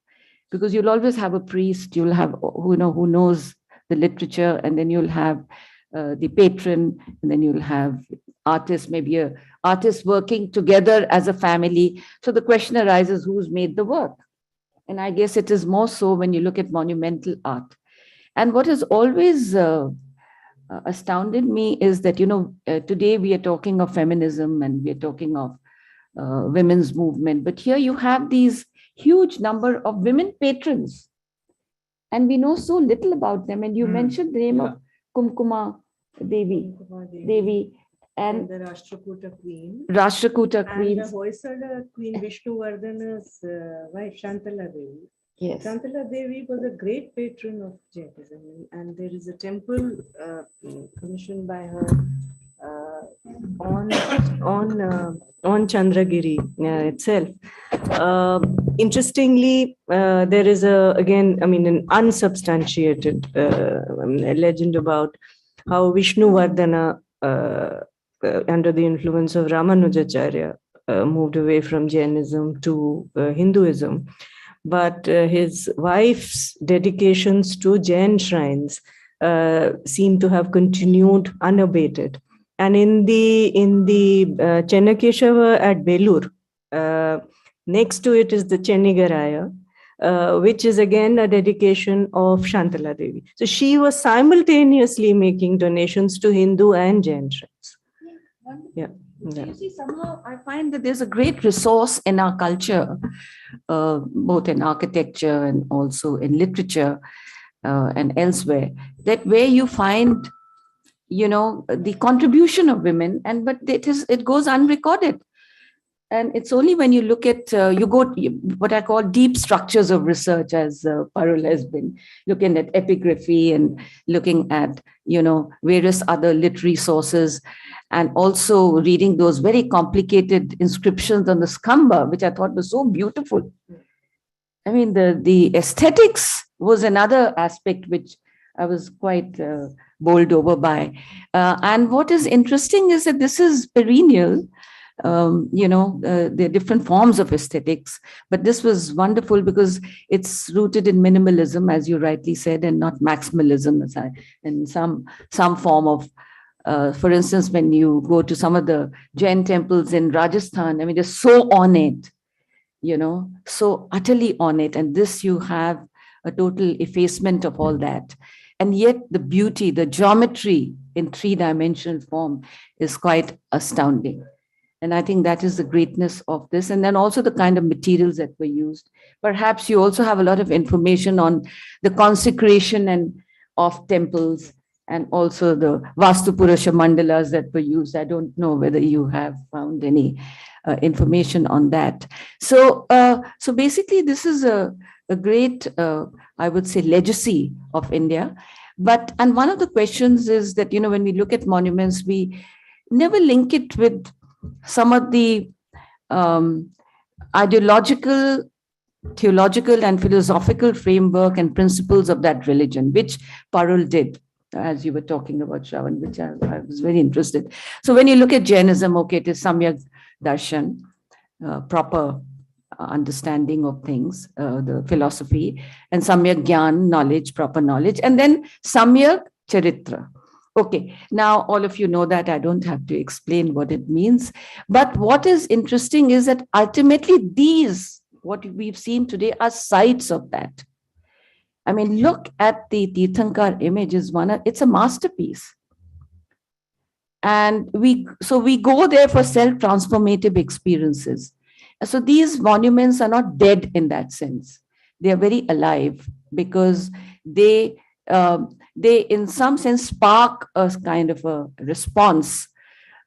because you'll always have a priest, you'll have, who knows the literature, and then you'll have the patron, and then you'll have artists, maybe a artist working together as a family. So the question arises, who's made the work? And I guess it is more so when you look at monumental art. And what has always astounded me is that, today we are talking of feminism and we are talking of women's movement. But here you have these huge number of women patrons. And we know so little about them. And you mentioned the name of Kumkuma Devi. And the Rashtrakuta Queen. Queen. And the Hoysala Queen Vishnuvardhana's wife, Shantala Devi. Yes. Shantala Devi was a great patron of Jainism, and there is a temple commissioned by her on Chandragiri itself. Interestingly, there is an unsubstantiated legend about how Vishnuvardhana, under the influence of Ramanujacharya, moved away from Jainism to Hinduism. But his wife's dedications to Jain shrines seem to have continued unabated. And in the Chennakeshava at Belur, next to it is the Chennigaraya, which is again a dedication of Shantala Devi. So she was simultaneously making donations to Hindu and Jain shrines. Yeah. You see, somehow I find that there's a great resource in our culture, both in architecture and also in literature and elsewhere, that where you find, the contribution of women, but it goes unrecorded. And it's only when you look at, what I call deep structures of research, as Parul has been looking at epigraphy and looking at, various other literary sources, and also reading those very complicated inscriptions on the Skamba, which I thought was so beautiful. I mean, the aesthetics was another aspect which I was quite bowled over by. And what is interesting is that this is perennial. There are different forms of aesthetics, but this was wonderful because it's rooted in minimalism, as you rightly said, and not maximalism, in some form of. For instance, when you go to some of the Jain temples in Rajasthan, I mean, they're so ornate, so utterly ornate. And this, you have a total effacement of all that. And yet the beauty, the geometry in three-dimensional form is quite astounding. And I think that is the greatness of this. And then also the kind of materials that were used. Perhaps you also have a lot of information on the consecration and of temples, and also the Vastu Purusha mandalas that were used. I don't know whether you have found any information on that. So basically, this is a great, I would say, legacy of India. And one of the questions is that, when we look at monuments, we never link it with some of the ideological, theological, and philosophical framework and principles of that religion, which Parul did, as you were talking about, Shravan, which I was very interested. So when you look at Jainism, okay, it is Samyak Darshan, proper understanding of things, the philosophy, and Samyak Gyan, knowledge, proper knowledge, and then Samyak Charitra. Okay, now all of you know that. I don't have to explain what it means. But what is interesting is that ultimately these, what we've seen today, are sides of that. I mean, look at the Tirthankar image. It's a masterpiece. And we go there for self-transformative experiences. So these monuments are not dead in that sense. They are very alive because they in some sense spark a kind of a response.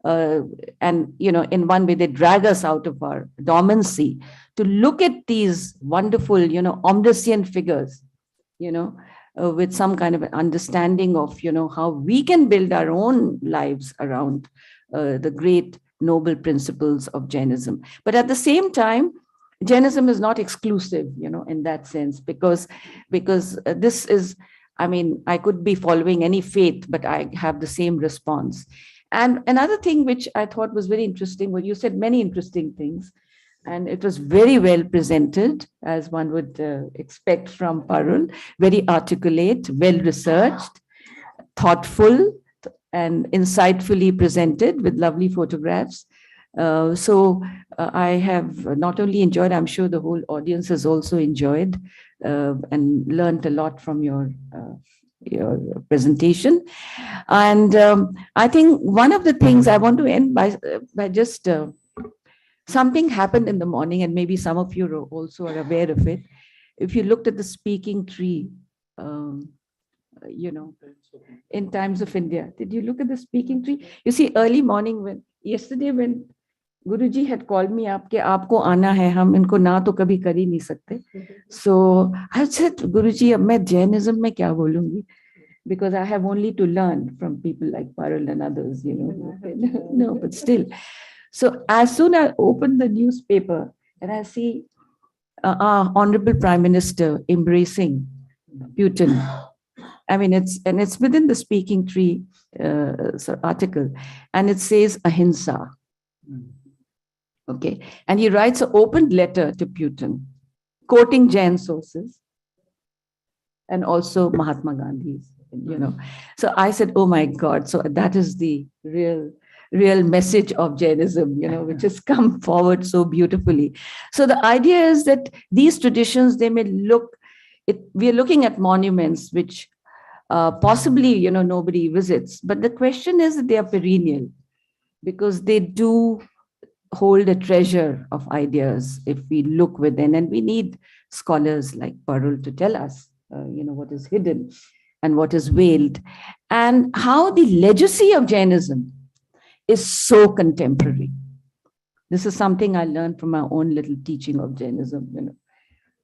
And, in one way, they drag us out of our dormancy to look at these wonderful, omniscient figures, with some kind of an understanding of, how we can build our own lives around the great noble principles of Jainism. But at the same time, Jainism is not exclusive, in that sense, because this is, I mean, I could be following any faith, but I have the same response. And another thing which I thought was very interesting, well, you said many interesting things, and it was very well presented, as one would expect from Parul, very articulate, well-researched, thoughtful, and insightfully presented with lovely photographs. I have not only enjoyed, I'm sure the whole audience has also enjoyed and learned a lot from your presentation. And I think one of the things I want to end by just something happened in the morning, and maybe some of you also are aware of it. If you looked at the speaking tree, in Times of India, did you look at the speaking tree? You see, early morning, yesterday when Guruji had called me up, कि आपको आना है, हम इनको ना तो कभी कर ही नहीं सकते. So I said, Guruji, अब मैं Jainism में क्या बोलूँगी? Because I have only to learn from people like Parul and others, No, but still. So as soon as I open the newspaper and I see our Honorable Prime Minister embracing Putin, I mean, it's within the speaking tree article, and it says ahimsa. Okay, and he writes an open letter to Putin, quoting Jain sources, and also Mahatma Gandhi's. So I said, oh my God! So that is the real message of Jainism, which has come forward so beautifully. So the idea is that these traditions, they may look. We are looking at monuments which possibly, nobody visits, but the question is that they are perennial because they do hold a treasure of ideas if we look within, and we need scholars like Parul to tell us, what is hidden and what is veiled, and how the legacy of Jainism is so contemporary. This is something I learned from my own little teaching of Jainism,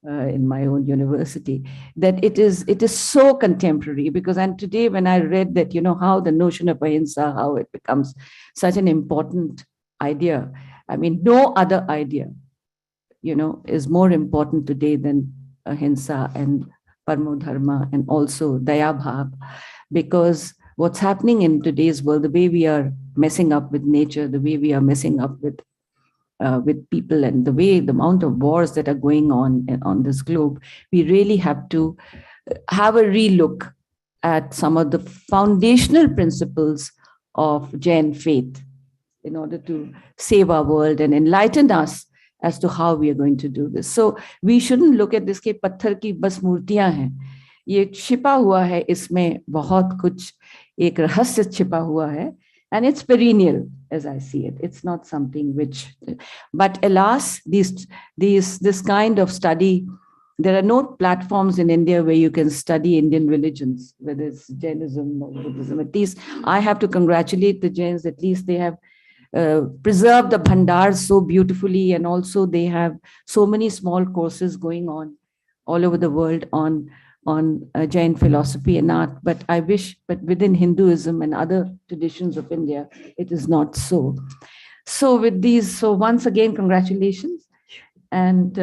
in my own university, that it is so contemporary, because and today when I read that, how the notion of ahimsa, how it becomes such an important idea. I mean, no other idea, is more important today than ahimsa and parmodharma and also daya bhav, because what's happening in today's world, the way we are messing up with nature, the way we are messing up with people, and the amount of wars that are going on this globe, we really have to have a relook at some of the foundational principles of Jain faith in order to save our world and enlighten us as to how we are going to do this. So we shouldn't look at this कि पत्थर की बस मूर्तियां हैं, ये छिपा हुआ है, इसमें बहुत कुछ एक रहस्य छिपा हुआ है, and it's perennial as I see it. It's not something which, but alas, this kind of study, there are no platforms in India where you can study Indian religions, whether it's Jainism or Buddhism. At least I have to congratulate the Jains, at least they have preserved the bhandar so beautifully, and also they have so many small courses going on all over the world on Jain philosophy and art. But I wish, but within Hinduism and other traditions of India, it is not so. So with these, so once again, congratulations, and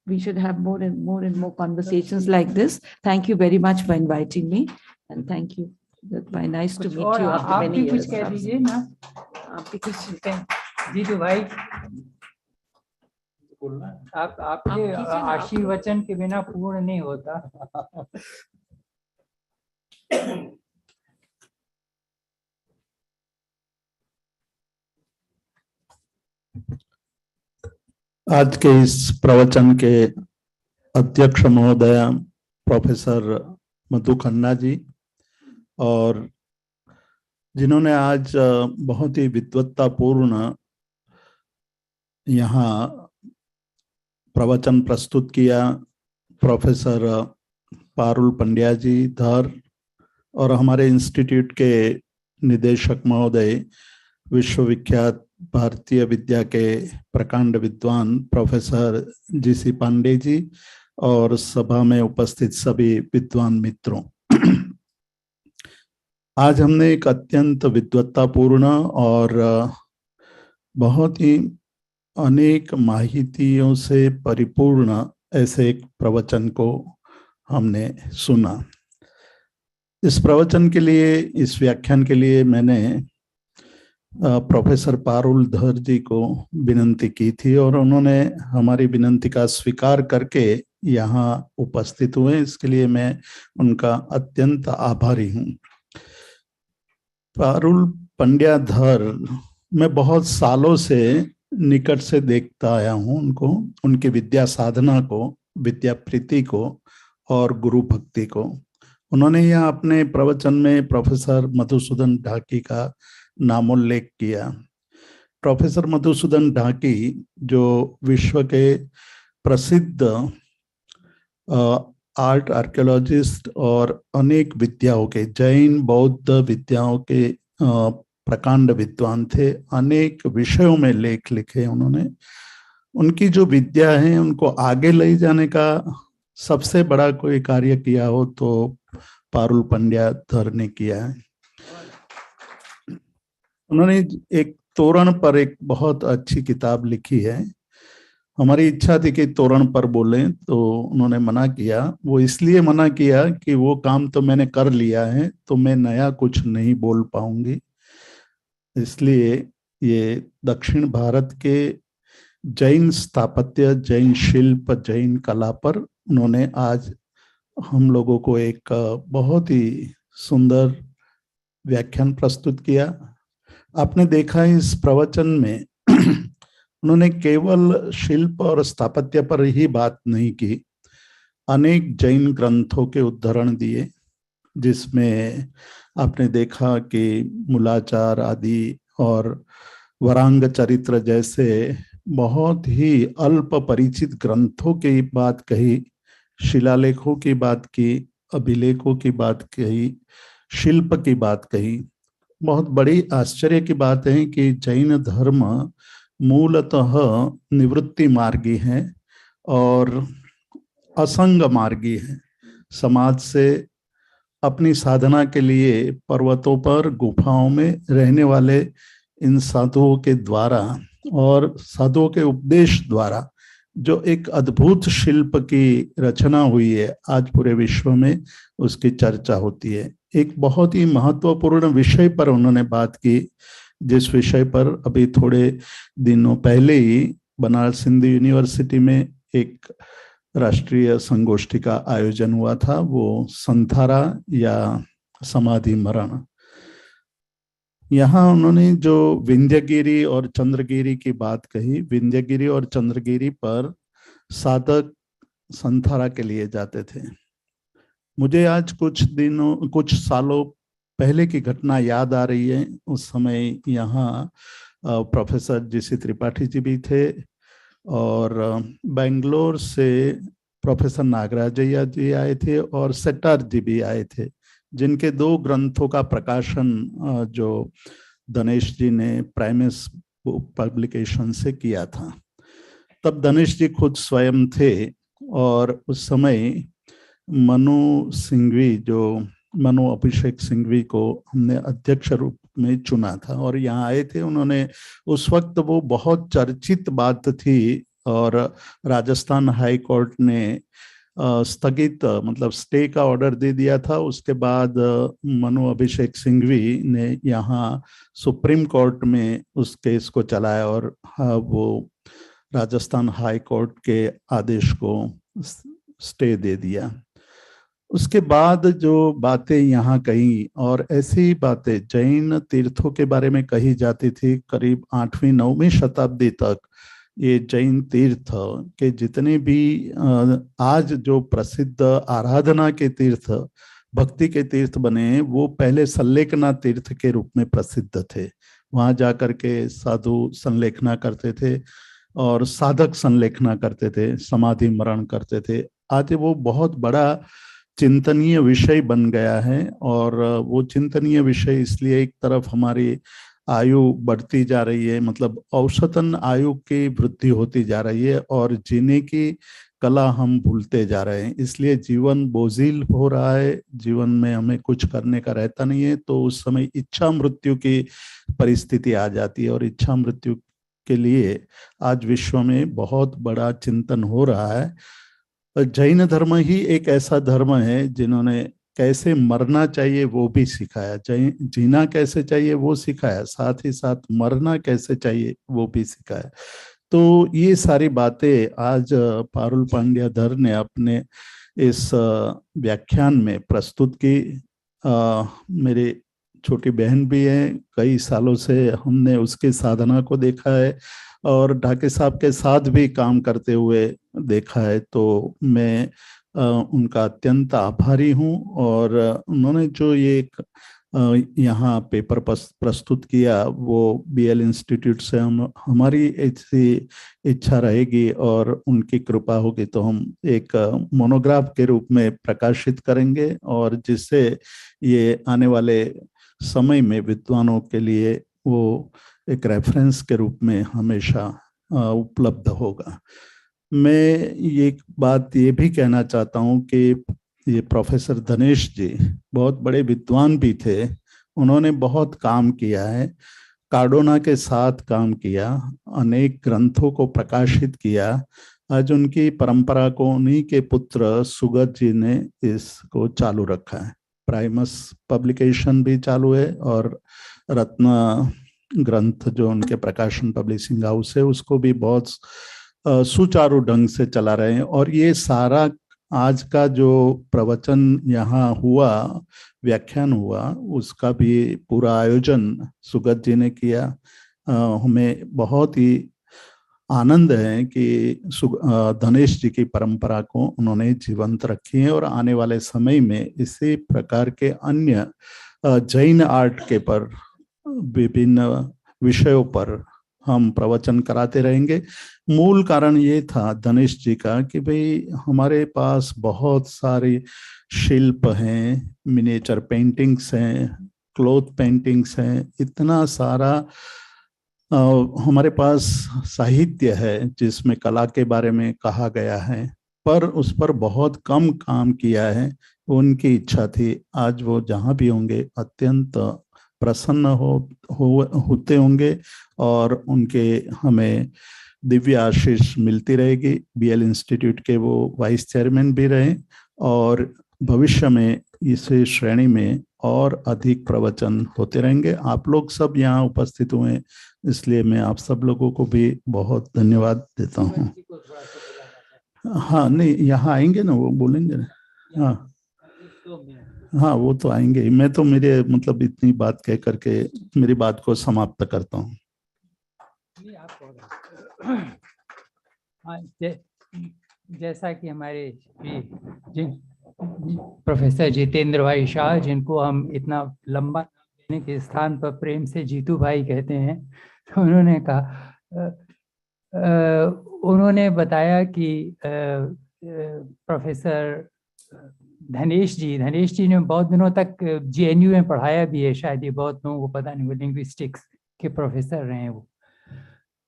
we should have more and more conversations like this. Thank you very much for inviting me, and thank you. Very nice to meet you after many years. कुछ कह दीजिए ना, आप भी कुछ जीतू भाई, आपके आशीर्वचन के बिना पूर्ण नहीं होता। आज के इस प्रवचन के अध्यक्ष महोदय प्रोफेसर मधु खन्ना जी, और जिन्होंने आज बहुत ही विद्वत्तापूर्ण यहाँ प्रवचन प्रस्तुत किया, प्रोफेसर पारुल पंड्या जी धर, और हमारे इंस्टीट्यूट के निदेशक महोदय, विश्वविख्यात भारतीय विद्या के प्रकांड विद्वान प्रोफेसर जी पांडे जी, और सभा में उपस्थित सभी विद्वान मित्रों। आज हमने एक अत्यंत विद्वत्तापूर्ण और बहुत ही अनेक माहितियों से परिपूर्ण ऐसे एक प्रवचन को हमने सुना। इस प्रवचन के लिए, इस व्याख्यान के लिए मैंने प्रोफेसर पारुल धर जी को विनंती की थी, और उन्होंने हमारी विनंती का स्वीकार करके यहाँ उपस्थित हुए। इसके लिए मैं उनका अत्यंत आभारी हूँ। पारुल पंड्या धर मैं बहुत सालों से निकट से देखता आया हूँ उनको, उनकी विद्या साधना को, विद्या प्रीति को और गुरु भक्ति को। उन्होंने यहाँ अपने प्रवचन में प्रोफेसर मधुसूदन ढाकी का नामोल्लेख किया। प्रोफेसर मधुसूदन ढाकी जो विश्व के प्रसिद्ध आर्ट आर्कियोलॉजिस्ट और अनेक विद्याओं के, जैन बौद्ध विद्याओं के प्रकांड विद्वान थे, अनेक विषयों में लेख लिखे उन्होंने। उनकी जो विद्या है उनको आगे ले जाने का सबसे बड़ा कोई कार्य किया हो तो पारुल पंड्या धर ने किया है। उन्होंने एक तोरण पर एक बहुत अच्छी किताब लिखी है। हमारी इच्छा थी कि तोरण पर बोलें, तो उन्होंने मना किया। वो इसलिए मना किया कि वो काम तो मैंने कर लिया है, तो मैं नया कुछ नहीं बोल पाऊंगी। इसलिए ये दक्षिण भारत के जैन स्थापत्य, जैन शिल्प, जैन कला पर उन्होंने आज हम लोगों को एक बहुत ही सुंदर व्याख्यान प्रस्तुत किया। आपने देखा इस प्रवचन में उन्होंने केवल शिल्प और स्थापत्य पर ही बात नहीं की, अनेक जैन ग्रंथों के उद्धरण दिए, जिसमें आपने देखा कि मूलाचार आदि और वरांग चरित्र जैसे बहुत ही अल्प परिचित ग्रंथों की बात कही, शिलालेखों की बात की, अभिलेखों की बात कही, शिल्प की बात कही। बहुत बड़ी आश्चर्य की बात है कि जैन धर्म मूलतः निवृत्ति मार्गी है और असंग मार्गी है। समाज से अपनी साधना के लिए पर्वतों पर, गुफाओं में रहने वाले इन साधुओं के द्वारा और साधुओं के उपदेश द्वारा जो एक अद्भुत शिल्प की रचना हुई है, आज पूरे विश्व में उसकी चर्चा होती है। एक बहुत ही महत्वपूर्ण विषय पर उन्होंने बात की, जिस विषय पर अभी थोड़े दिनों पहले ही बनारस हिंदू यूनिवर्सिटी में एक राष्ट्रीय संगोष्ठी का आयोजन हुआ था, वो संथारा या समाधि मरण। यहाँ उन्होंने जो विंध्यगिरी और चंद्रगिरी की बात कही, विंध्यगिरी और चंद्रगिरी पर साधक संथारा के लिए जाते थे। मुझे आज कुछ सालों पहले की घटना याद आ रही है। उस समय यहाँ प्रोफेसर जी.सी. त्रिपाठी जी भी थे और बेंगलोर से प्रोफेसर नागराजय्या जी आए थे और सेट्टार जी भी आए थे, जिनके 2 ग्रंथों का प्रकाशन जो धनेश जी ने प्राइमस पब्लिकेशन से किया था। तब धनेश जी खुद स्वयं थे और उस समय मनु अभिषेक सिंघवी को हमने अध्यक्ष रूप में चुना था और यहाँ आए थे। उन्होंने उस वक्त वो बहुत चर्चित बात थी और राजस्थान हाई कोर्ट ने स्थगित मतलब स्टे का ऑर्डर दे दिया था। उसके बाद मनु अभिषेक सिंघवी ने यहाँ सुप्रीम कोर्ट में उस केस को चलाया और वो राजस्थान हाई कोर्ट के आदेश को स्टे दे दिया। उसके बाद जो बातें यहाँ कही और ऐसी बातें जैन तीर्थों के बारे में कही जाती थी, करीब 8वीं 9वीं शताब्दी तक ये जैन तीर्थ के जितने भी आज जो प्रसिद्ध आराधना के तीर्थ, भक्ति के तीर्थ बने, वो पहले संलेखना तीर्थ के रूप में प्रसिद्ध थे। वहां जाकर के साधु संलेखना करते थे और साधक संलेखना करते थे, समाधि मरण करते थे। आज वो बहुत बड़ा चिंतनीय विषय बन गया है और वो चिंतनीय विषय इसलिए एक तरफ हमारी आयु बढ़ती जा रही है, मतलब औसतन आयु की वृद्धि होती जा रही है और जीने की कला हम भूलते जा रहे हैं, इसलिए जीवन बोझिल हो रहा है, जीवन में हमें कुछ करने का रहता नहीं है। तो उस समय इच्छा मृत्यु की परिस्थिति आ जाती है और इच्छा मृत्यु के लिए आज विश्व में बहुत बड़ा चिंतन हो रहा है। जैन धर्म ही एक ऐसा धर्म है जिन्होंने कैसे मरना चाहिए वो भी सिखाया, जीना कैसे चाहिए वो सिखाया, साथ ही साथ मरना कैसे चाहिए वो भी सिखाया। तो ये सारी बातें आज पारुल पांड्या धर ने अपने इस व्याख्यान में प्रस्तुत की। मेरी छोटी बहन भी है, कई सालों से हमने उसकी साधना को देखा है और ढाके साहब के साथ भी काम करते हुए देखा है। तो मैं उनका अत्यंत आभारी हूँ और उन्होंने जो ये यहाँ पेपर प्रस्तुत किया वो BL इंस्टीट्यूट से हमारी ऐसी इच्छा रहेगी और उनकी कृपा होगी तो हम एक मोनोग्राफ के रूप में प्रकाशित करेंगे और जिससे ये आने वाले समय में विद्वानों के लिए वो एक रेफरेंस के रूप में हमेशा उपलब्ध होगा। मैं एक बात ये भी कहना चाहता हूँ कि ये प्रोफेसर धनेश जी बहुत बड़े विद्वान भी थे, उन्होंने बहुत काम किया है, कार्डोना के साथ काम किया, अनेक ग्रंथों को प्रकाशित किया। आज उनकी परंपरा को उन्हीं के पुत्र सुगत जी ने इसको चालू रखा है। प्राइमस पब्लिकेशन भी चालू है और रत्न ग्रंथ जो उनके प्रकाशन पब्लिशिंग हाउस है उसको भी बहुत सुचारू ढंग से चला रहे हैं। और ये सारा आज का जो प्रवचन यहाँ हुआ, व्याख्यान हुआ, उसका भी पूरा आयोजन सुगत जी ने किया। हमें बहुत ही आनंद है कि धनेश जी की परंपरा को उन्होंने जीवंत रखी है और आने वाले समय में इसी प्रकार के अन्य जैन आर्ट के पर विभिन्न विषयों पर हम प्रवचन कराते रहेंगे। मूल कारण ये था धनेश जी का कि भाई हमारे पास बहुत सारे शिल्प हैं, मिनिएचर पेंटिंग्स हैं, क्लॉथ पेंटिंग्स हैं, इतना सारा हमारे पास साहित्य है जिसमें कला के बारे में कहा गया है, पर उस पर बहुत कम काम किया है। उनकी इच्छा थी आज वो जहाँ भी होंगे अत्यंत प्रसन्न होते होंगे और उनके हमें दिव्य आशीष मिलती रहेगी। बीएल इंस्टीट्यूट के वो वाइस चेयरमैन भी रहे और भविष्य में इस श्रेणी में और अधिक प्रवचन होते रहेंगे। आप लोग सब यहाँ उपस्थित हुए, इसलिए मैं आप सब लोगों को भी बहुत धन्यवाद देता हूँ। हाँ, नहीं, यहाँ आएंगे ना, वो बोलेंगे ना। हाँ हाँ, वो तो आएंगे। मैं तो मेरे मतलब इतनी बात कह करके मेरी बात को समाप्त करता हूँ। जैसा कि हमारे प्रोफेसर जितेंद्र भाई शाह, जिनको हम इतना लंबा देने के स्थान पर प्रेम से जीतू भाई कहते हैं, तो उन्होंने कहा, उन्होंने बताया कि प्रोफेसर धनेश जी ने बहुत दिनों तक जेएनयू में पढ़ाया भी है, शायद ये बहुत लोगों को पता नहीं, वो लिंग्विस्टिक्स के प्रोफेसर रहे हैं वो।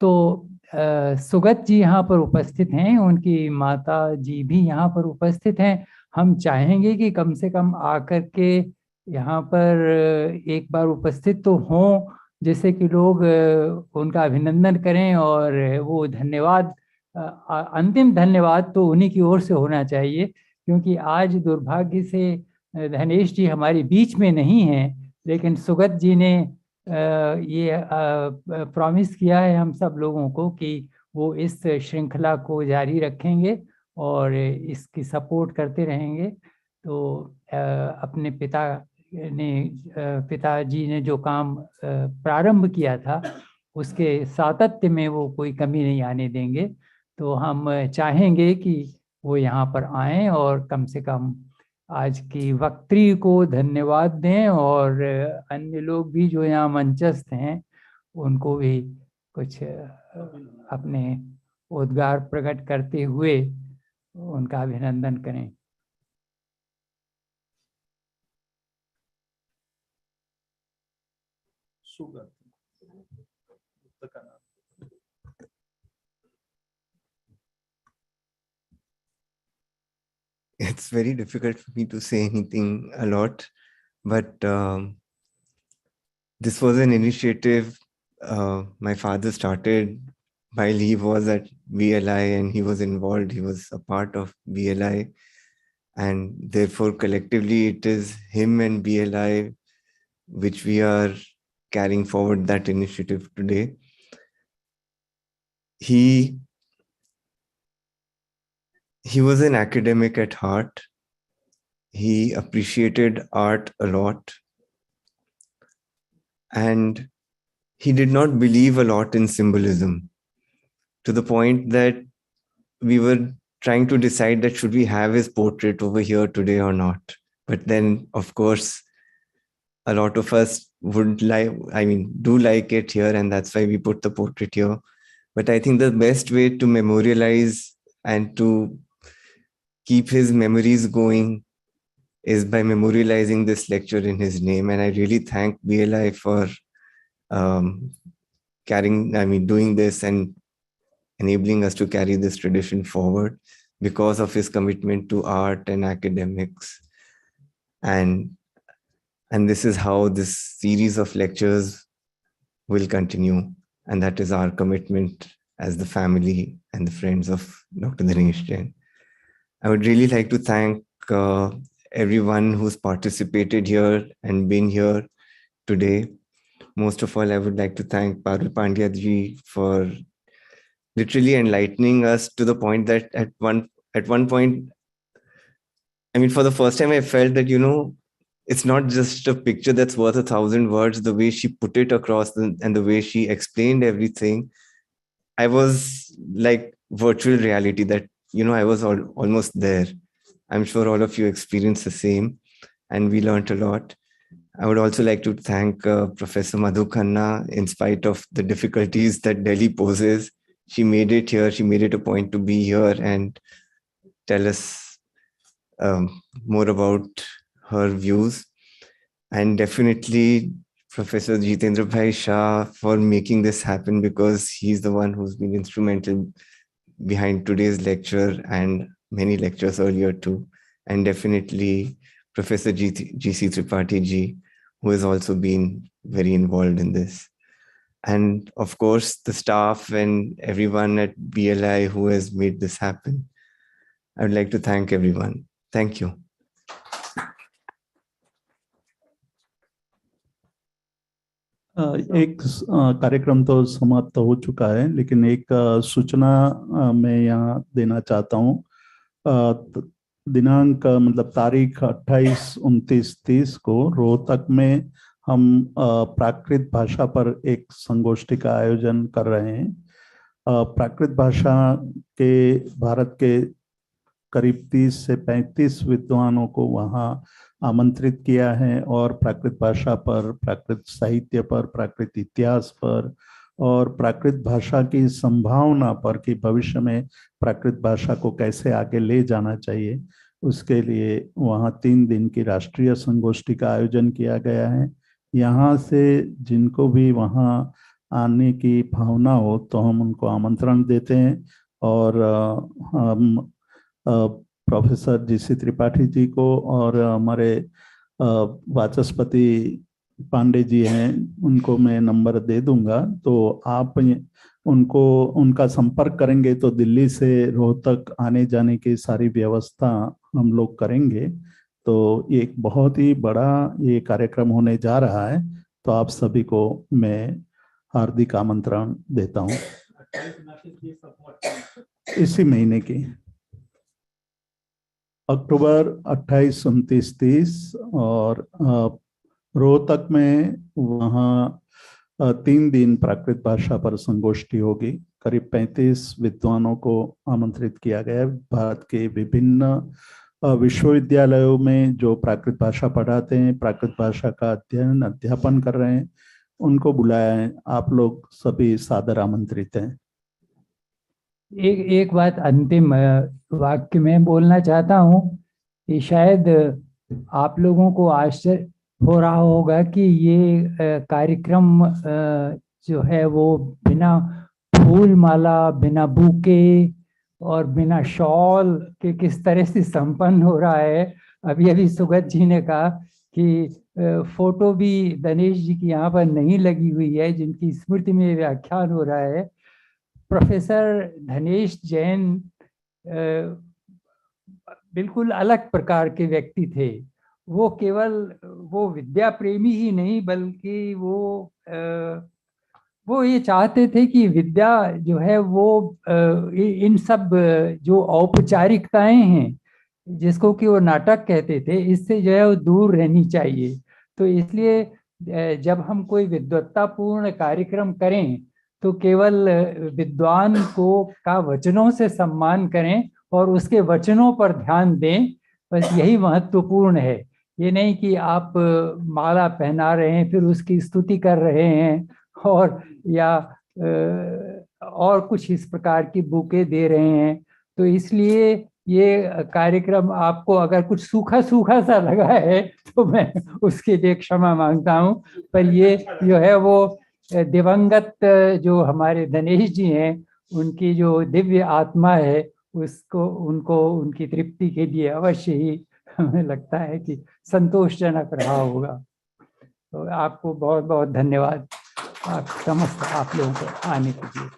तो सुगत जी यहाँ पर उपस्थित हैं, उनकी माता जी भी यहाँ पर उपस्थित हैं। हम चाहेंगे कि कम से कम आकर के यहाँ पर एक बार उपस्थित तो हों, जिससे कि लोग उनका अभिनंदन करें। और वो धन्यवाद, अंतिम धन्यवाद तो उन्हीं की ओर से होना चाहिए, क्योंकि आज दुर्भाग्य से धनेश जी हमारे बीच में नहीं हैं, लेकिन सुगत जी ने ये प्रॉमिस किया है हम सब लोगों को कि वो इस श्रृंखला को जारी रखेंगे और इसकी सपोर्ट करते रहेंगे। तो अपने पिताजी ने जो काम प्रारंभ किया था, उसके सातत्य में वो कोई कमी नहीं आने देंगे। तो हम चाहेंगे कि वो यहाँ पर आएं और कम से कम आज की वक्त्री को धन्यवाद दें, और अन्य लोग भी जो यहाँ मंचस्थ हैं उनको भी कुछ अपने उद्गार प्रकट करते हुए उनका अभिनंदन करें। It's very difficult for me to say anything a lot, but this was an initiative my father started while he was at BLI, and he was involved, he was a part of BLI, and therefore collectively it is him and BLI which we are carrying forward that initiative today. He was an academic at heart. He appreciated art a lot, and he did not believe a lot in symbolism, to the point that we were trying to decide that should we have his portrait over here today or not. But then, of course, a lot of us would do like it here, and that's why we put the portrait here. But I think the best way to memorialize and to keep his memories going is by memorializing this lecture in his name. And I really thank BLI for doing this and enabling us to carry this tradition forward because of his commitment to art and academics. And this is how this series of lectures will continue. And that is our commitment as the family and the friends of Dr. Dhanesh Jain. I would really like to thank everyone who's participated here and been here today. Most of all, I would like to thank Parul Pandya Dhar for literally enlightening us to the point that at one point, for the first time, I felt that, it's not just a picture that's worth 1,000 words. The way she put it across and the way she explained everything, I was like virtual reality that, I was almost there. I'm sure all of you experienced the same, and we learned a lot. I would also like to thank Professor Madhu Khanna. In spite of the difficulties that Delhi poses, she made it here. She made it a point to be here and tell us more about her views. And definitely Professor Jitendra Bhai Shah for making this happen, because he's the one who's been instrumental behind today's lecture and many lectures earlier too. And definitely Professor G.C. Tripathi ji, who has also been very involved in this. and of course the staff and everyone at BLI who has made this happen. I would like to thank everyone. Thank you. एक कार्यक्रम तो समाप्त हो चुका है, लेकिन एक सूचना मैं यहाँ देना चाहता हूँ। दिनांक मतलब तारीख 28, 29, 30 को रोहतक में हम प्राकृत भाषा पर एक संगोष्ठी का आयोजन कर रहे हैं। प्राकृत भाषा के भारत के करीब 30 से 35 विद्वानों को वहाँ आमंत्रित किया है और प्राकृत भाषा पर, प्राकृत साहित्य पर, प्राकृत इतिहास पर और प्राकृत भाषा की संभावना पर कि भविष्य में प्राकृत भाषा को कैसे आगे ले जाना चाहिए, उसके लिए वहाँ 3 दिन की राष्ट्रीय संगोष्ठी का आयोजन किया गया है। यहाँ से जिनको भी वहाँ आने की भावना हो तो हम उनको आमंत्रण देते हैं और हम प्रोफेसर जी.सी. त्रिपाठी जी को और हमारे वाचस्पति पांडे जी हैं, उनको मैं नंबर दे दूंगा, तो आप उनको उनका संपर्क करेंगे तो दिल्ली से रोहतक आने जाने की सारी व्यवस्था हम लोग करेंगे। तो एक बहुत ही बड़ा ये कार्यक्रम होने जा रहा है, तो आप सभी को मैं हार्दिक आमंत्रण देता हूँ। इसी महीने की अक्टूबर 28, 29, 30 और रोहतक में वहाँ 3 दिन प्राकृत भाषा पर संगोष्ठी होगी। करीब 35 विद्वानों को आमंत्रित किया गया है। भारत के विभिन्न विश्वविद्यालयों में जो प्राकृत भाषा पढ़ाते हैं, प्राकृत भाषा का अध्ययन अध्यापन कर रहे हैं, उनको बुलाया है। आप लोग सभी सादर आमंत्रित हैं। एक बात अंतिम वाक्य में बोलना चाहता हूँ कि शायद आप लोगों को आश्चर्य हो रहा होगा कि ये कार्यक्रम जो है वो बिना फूल माला, बिना बुके और बिना शॉल के किस तरह से संपन्न हो रहा है। अभी सुगत जी ने कहा कि फोटो भी धनेश जी की यहाँ पर नहीं लगी हुई है, जिनकी स्मृति में व्याख्यान हो रहा है। प्रोफेसर धनेश जैन बिल्कुल अलग प्रकार के व्यक्ति थे। वो केवल वो विद्या प्रेमी ही नहीं, बल्कि वो ये चाहते थे कि विद्या जो है वो इन सब जो औपचारिकताएं हैं, जिसको कि वो नाटक कहते थे, इससे जो है वो दूर रहनी चाहिए। तो इसलिए जब हम कोई विद्वत्तापूर्ण कार्यक्रम करें तो केवल विद्वान को का वचनों से सम्मान करें और उसके वचनों पर ध्यान दें, बस यही महत्वपूर्ण है। ये नहीं कि आप माला पहना रहे हैं फिर उसकी स्तुति कर रहे हैं और या और कुछ इस प्रकार की बुके दे रहे हैं। तो इसलिए ये कार्यक्रम आपको अगर कुछ सूखा सूखा सा लगा है तो मैं उसके लिए क्षमा मांगता हूँ, पर ये जो है वो दिवंगत जो हमारे धनेश जी हैं, उनकी जो दिव्य आत्मा है, उसको उनको उनकी तृप्ति के लिए अवश्य ही हमें लगता है कि संतोषजनक रहा होगा। तो आपको बहुत बहुत धन्यवाद आप समस्त आप लोगों को आने के लिए।